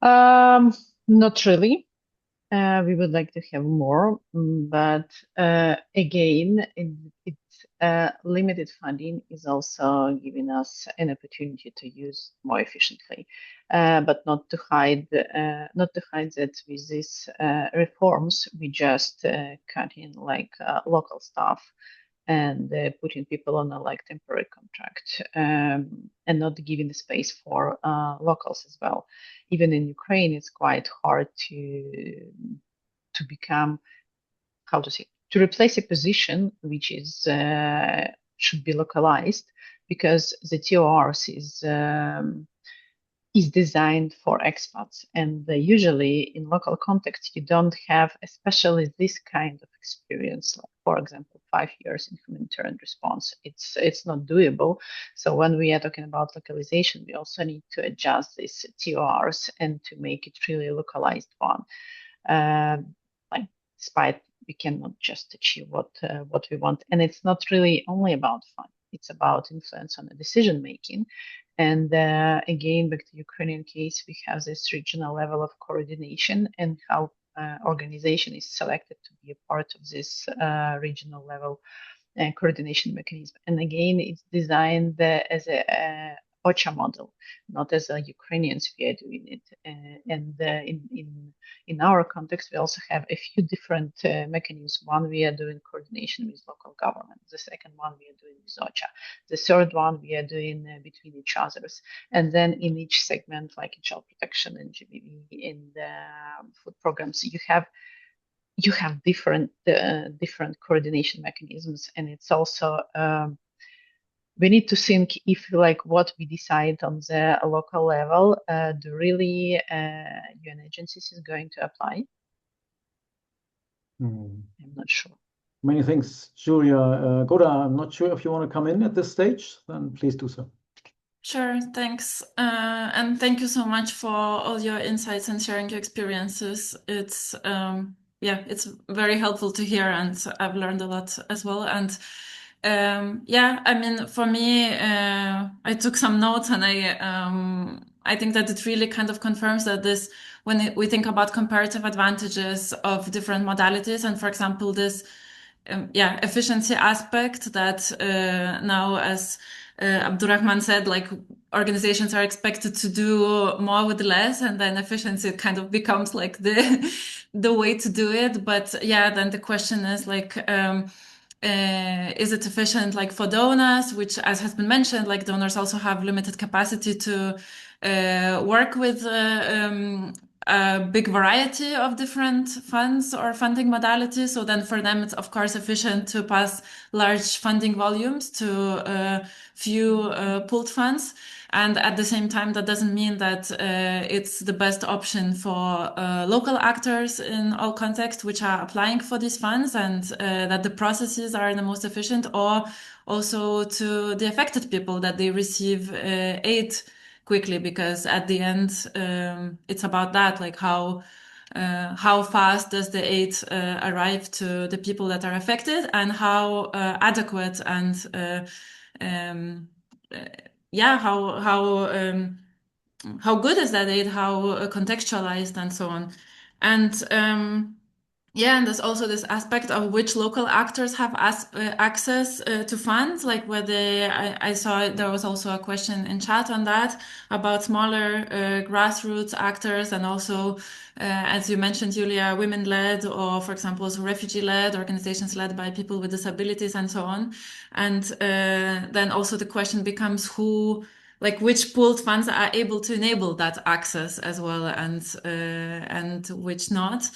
Not really. We would like to have more, but again, it's limited funding is also giving us an opportunity to use more efficiently, but not to hide that with these reforms we just cut in like local staff and putting people on a like temporary contract and not giving the space for locals as well. Even in Ukraine, it's quite hard to become, how to say, to replace a position which is should be localized, because the TORs is designed for expats, and usually in local context you don't have especially this kind of experience, like for example 5 years in humanitarian response. It's not doable. So when we are talking about localization, we also need to adjust these TORs and to make it really localized one. Like, despite we cannot just achieve what we want, and it's not really only about fun, it's about influence on the decision making. And again, back to Ukrainian case, we have this regional level of coordination and how organization is selected to be a part of this regional level coordination mechanism. And again, it's designed as a OCHA model, not as a Ukrainians we are doing it. And in our context, we also have a few different mechanisms. One, we are doing coordination with local government. The second one, we are doing with OCHA. The third one, we are doing between each others. And then in each segment, like in child protection and GBV, in the food programs, you have different coordination mechanisms. And it's also we need to think if like what we decide on the local level, do really UN agencies is going to apply? I'm not sure. Many thanks, Julia. Goda, I'm not sure if you want to come in at this stage, then please do so. Sure, thanks. And thank you so much for all your insights and sharing your experiences. It's it's very helpful to hear, and I've learned a lot as well. And I mean, for me, I took some notes, and I think that it really kind of confirms that this, when we think about comparative advantages of different modalities, and for example, this efficiency aspect that now, as Abdurrahman said, like organizations are expected to do more with less, and then efficiency kind of becomes like the way to do it. But then the question is like, is it efficient like for donors, which, as has been mentioned, like donors also have limited capacity to work with a big variety of different funds or funding modalities. So then for them, it's of course efficient to pass large funding volumes to few pooled funds. And at the same time, that doesn't mean that it's the best option for local actors in all contexts which are applying for these funds, and that the processes are the most efficient, or also to the affected people, that they receive aid quickly, because at the end, it's about that, like how fast does the aid arrive to the people that are affected, and how adequate and how good is that aid, how contextualized, and so on. And and there's also this aspect of which local actors have access to funds, like whether I saw there was also a question in chat on that about smaller grassroots actors, and also, as you mentioned, Julia, women-led, or for example, refugee-led organizations led by people with disabilities, and so on. And then also the question becomes who like which pooled funds are able to enable that access as well, and which not.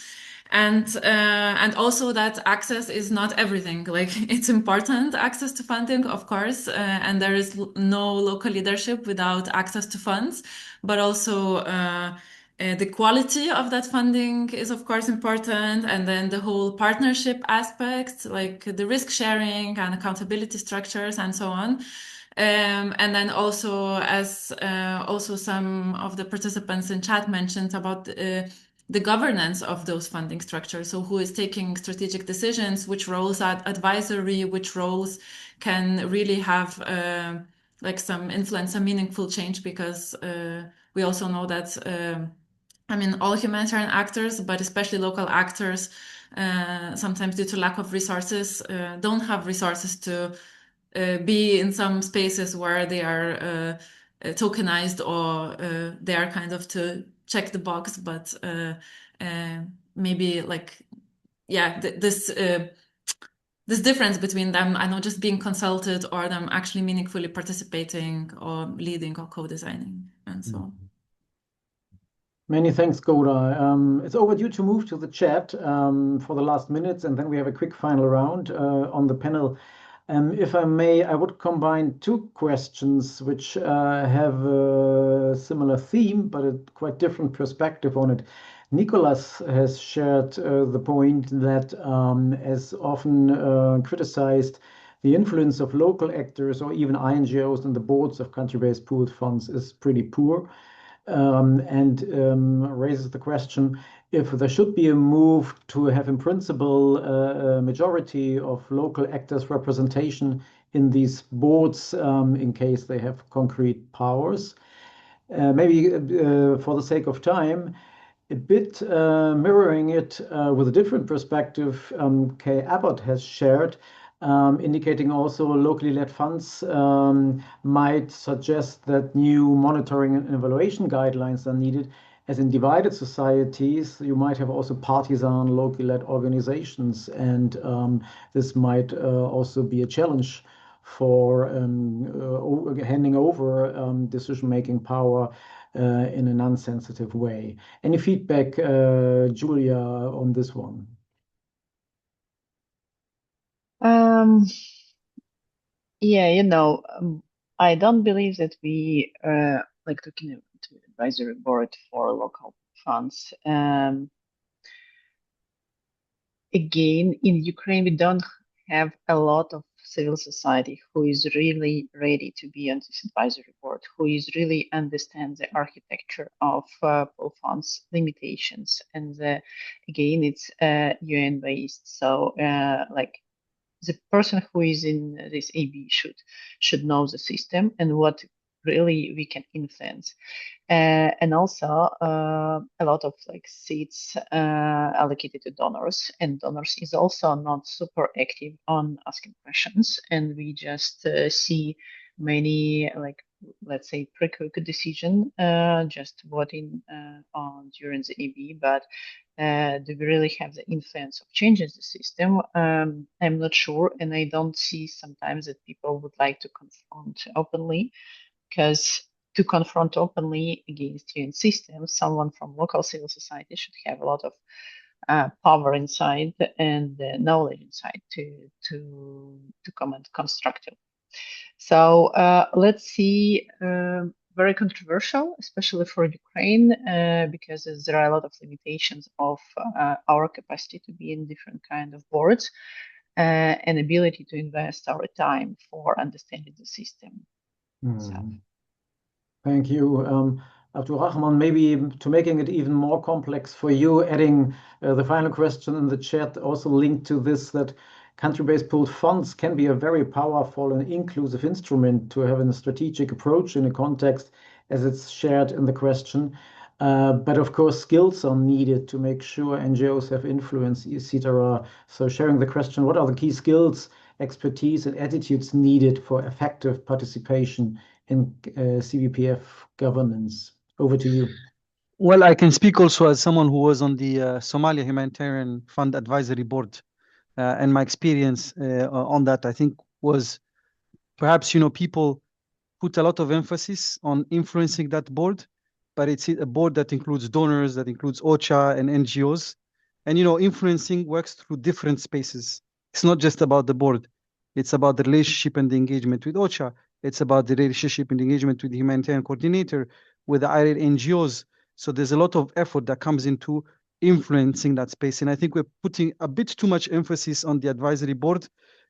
And also that access is not everything. Like it's important access to funding, of course, and there is no local leadership without access to funds, but also the quality of that funding is of course important, and then the whole partnership aspect, like the risk sharing and accountability structures and so on. And then also, as also some of the participants in chat mentioned about the governance of those funding structures. So who is taking strategic decisions, which roles are advisory, which roles can really have like some influence, some meaningful change, because we also know that, I mean, all humanitarian actors, but especially local actors, sometimes due to lack of resources, don't have resources to be in some spaces where they are tokenized, or they are kind of to check the box, but maybe like, yeah, this difference between them, I know, just being consulted or them actually meaningfully participating or leading or co-designing and so on. Many thanks, Goda. It's overdue to move to the chat for the last minutes, and then we have a quick final round on the panel. If I may, I would combine two questions which have a similar theme, but a quite different perspective on it. Nicolas has shared the point that, as often criticized, the influence of local actors or even INGOs in the boards of country-based pooled funds is pretty poor. And raises the question if there should be a move to have, in principle, a majority of local actors' representation in these boards in case they have concrete powers. Maybe for the sake of time, a bit mirroring it with a different perspective, Kay Abbott has shared, indicating also locally led funds might suggest that new monitoring and evaluation guidelines are needed. As in divided societies, you might have also partisan locally led organizations, and this might also be a challenge for handing over decision-making power in a non-sensitive way. Any feedback, Julia, on this one? Yeah, I don't believe that we like looking to advisory board for local funds. Again, in Ukraine, we don't have a lot of civil society who is really ready to be on this advisory board, who is really understands the architecture of pool funds limitations. And again, it's UN based. So like the person who is in this AB should know the system and what really we can influence. And also a lot of like seats allocated to donors, and donors is also not super active on asking questions, and we just see many, like, let's say, pre-quick decision just voting on during the EB, but do we really have the influence of changing the system? I'm not sure, and I don't see sometimes that people would like to confront openly, because to confront openly against UN systems, someone from local civil society should have a lot of power inside and knowledge inside to comment constructively. So let's see. Very controversial, especially for Ukraine, because there are a lot of limitations of our capacity to be in different kind of boards and ability to invest our time for understanding the system. So. Thank you. Abdulrahman, maybe to making it even more complex for you, adding the final question in the chat, also linked to this, that country-based pooled funds can be a very powerful and inclusive instrument to have a strategic approach in a context as it's shared in the question. But of course, skills are needed to make sure NGOs have influence, etc. So sharing the question, what are the key skills, expertise, and attitudes needed for effective participation in CBPF governance? Over to you. Well, I can speak also as someone who was on the Somalia Humanitarian Fund Advisory Board, and my experience on that, I think, was perhaps, people put a lot of emphasis on influencing that board, but it's a board that includes donors, that includes OCHA and NGOs. And, influencing works through different spaces. It's not just about the board. It's about the relationship and the engagement with OCHA. It's about the relationship and engagement with the humanitarian coordinator, with the IRA NGOs. So there's a lot of effort that comes into influencing that space. And I think we're putting a bit too much emphasis on the advisory board,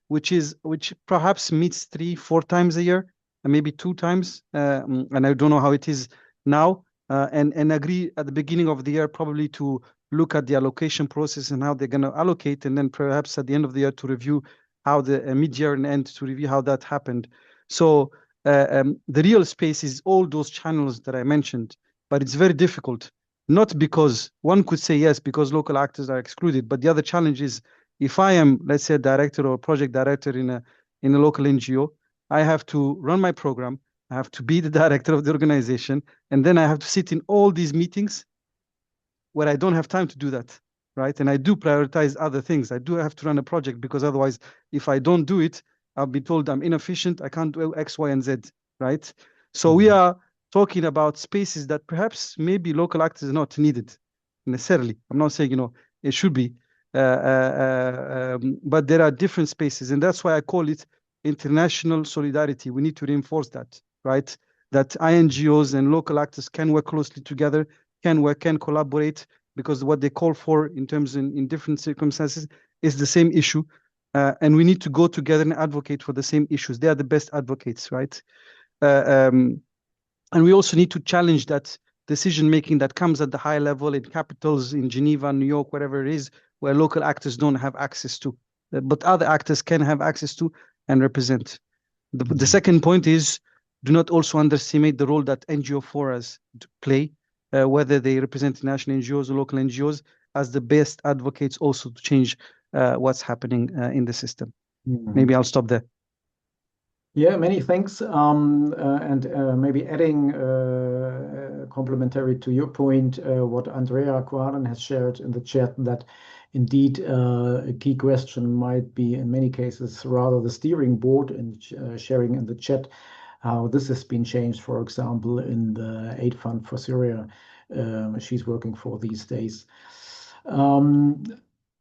which perhaps meets 3-4 times a year, and maybe 2 times. And I don't know how it is now. And agree at the beginning of the year probably to look at the allocation process and how they're going to allocate, and then perhaps at the end of the year to review how the mid-year and end to review how that happened. So the real space is all those channels that I mentioned, but it's very difficult. Not because one could say yes, because local actors are excluded, but the other challenge is if I am, let's say, a director or a project director in a local NGO, I have to run my program, I have to be the director of the organization, and then I have to sit in all these meetings where I don't have time to do that, right? And I do prioritize other things. I do have to run a project because otherwise, if I don't do it, I'll be told I'm inefficient, I can't do X, Y, and Z, right? So we are talking about spaces that perhaps maybe local actors are not needed necessarily. I'm not saying, it should be, but there are different spaces. And that's why I call it international solidarity. We need to reinforce that, right? That INGOs and local actors can work closely together, can collaborate, because what they call for in different circumstances is the same issue. And we need to go together and advocate for the same issues. They are the best advocates, right? And we also need to challenge that decision-making that comes at the high level in capitals, in Geneva, New York, wherever it is, where local actors don't have access to, but other actors can have access to and represent. The second point is, do not also underestimate the role that NGO forums play, whether they represent national NGOs or local NGOs, as the best advocates also to change what's happening in the system. Maybe I'll stop there. Yeah, many thanks. And maybe adding complementary to your point, what Andrea Quaden has shared in the chat, that indeed a key question might be in many cases rather the steering board, and sharing in the chat how this has been changed, for example, in the Aid Fund for Syria she's working for these days.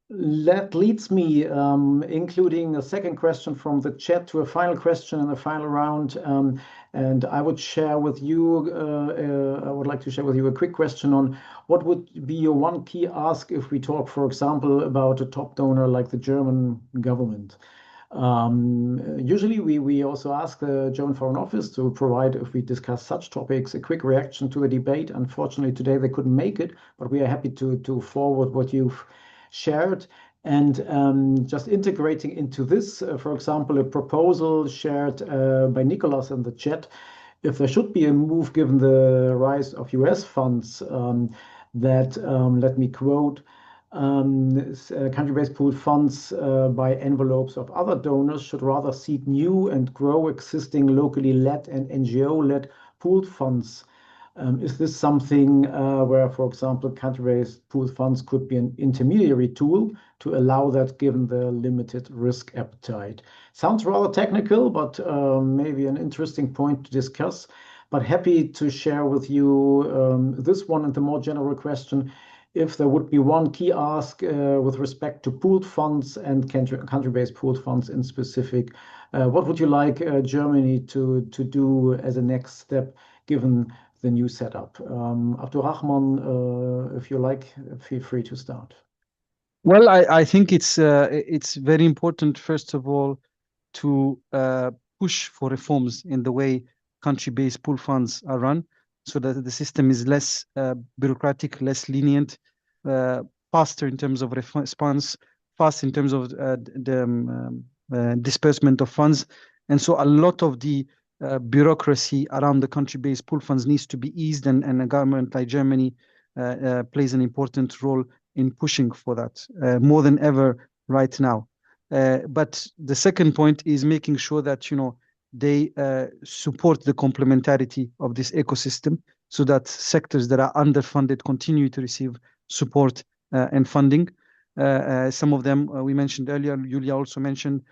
That leads me, including a second question from the chat, to a final question in the final round. And I would share with you, I would like to share with you a quick question on what would be your one key ask if we talk, for example, about a top donor like the German government. Usually we also ask the German Foreign Office to provide, if we discuss such topics, a quick reaction to the debate. Unfortunately, today they couldn't make it, but we are happy to forward what you've shared. And just integrating into this, for example, a proposal shared by Nicholas in the chat, if there should be a move given the rise of US funds, that, let me quote, country-based pooled funds by envelopes of other donors should rather seek new and grow existing locally led and NGO-led pooled funds. Is this something where, for example, country-based pooled funds could be an intermediary tool to allow that, given the limited risk appetite? Sounds rather technical, but maybe an interesting point to discuss. But happy to share with you this one and the more general question. If there would be one key ask with respect to pooled funds and country-based pooled funds in specific, what would you like Germany to do as a next step, given the new setup? Abdurrahman, if you like, feel free to start. Well, I think it's very important, first of all, to push for reforms in the way country-based pool funds are run, so that the system is less bureaucratic, less lenient, faster in terms of response, fast in terms of the disbursement of funds. And so a lot of the bureaucracy around the country-based pool funds needs to be eased, and a government like Germany plays an important role in pushing for that more than ever right now. But the second point is making sure that they support the complementarity of this ecosystem, so that sectors that are underfunded continue to receive support and funding. Some of them we mentioned earlier, Julia also mentioned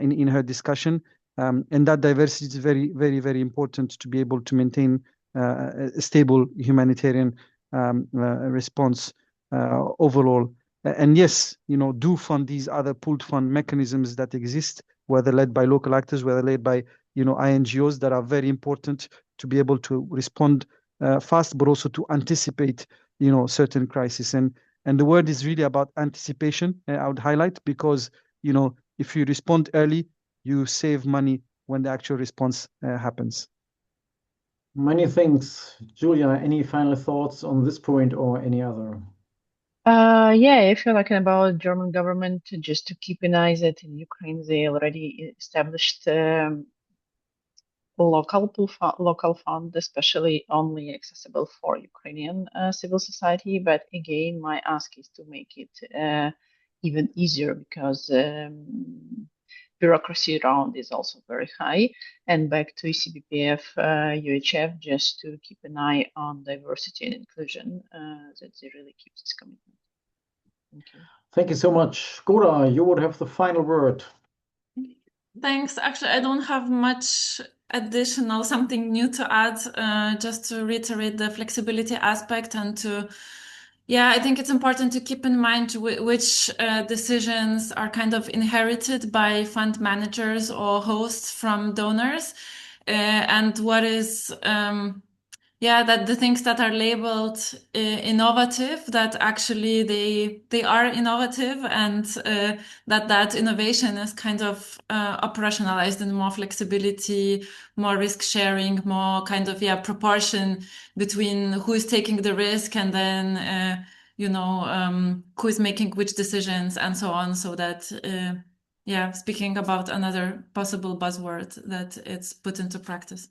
in her discussion. And that diversity is very, very, very important to be able to maintain a stable humanitarian response overall. And yes, do fund these other pooled fund mechanisms that exist, whether led by local actors, whether led by INGOs, that are very important to be able to respond fast, but also to anticipate certain crises. And the word is really about anticipation. I would highlight, because if you respond early, you save money when the actual response happens. Many thanks. Julia, any final thoughts on this point or any other? Yeah, I feel like about German government, just to keep an eye that in Ukraine they already established local fund, especially only accessible for Ukrainian civil society. But again, my ask is to make it even easier, because bureaucracy around is also very high. And back to CBPF, UHF, just to keep an eye on diversity and inclusion, that they really keep this commitment. Thank you. Thank you so much. Gora, you would have the final word. Thanks. Actually, I don't have much additional, something new to add, just to reiterate the flexibility aspect and to, I think it's important to keep in mind which decisions are kind of inherited by fund managers or hosts from donors, and what is, that the things that are labeled innovative, that actually they are innovative, and that innovation is kind of operationalized in more flexibility, more risk sharing, more kind of proportion between who is taking the risk and then who is making which decisions and so on, so that speaking about another possible buzzword, that it's put into practice.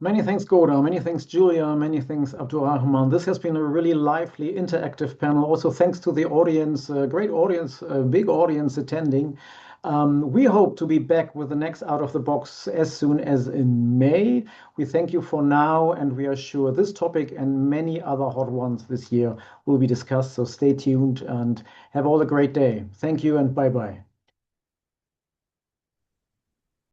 Many thanks, Gora. Many thanks, Julia. Many thanks, Abdurrahman. This has been a really lively, interactive panel. Also, thanks to the audience, great audience, big audience attending. We hope to be back with the next Out of the Box as soon as in May. We thank you for now, and we are sure this topic and many other hot ones this year will be discussed. So stay tuned and have all a great day. Thank you and bye-bye.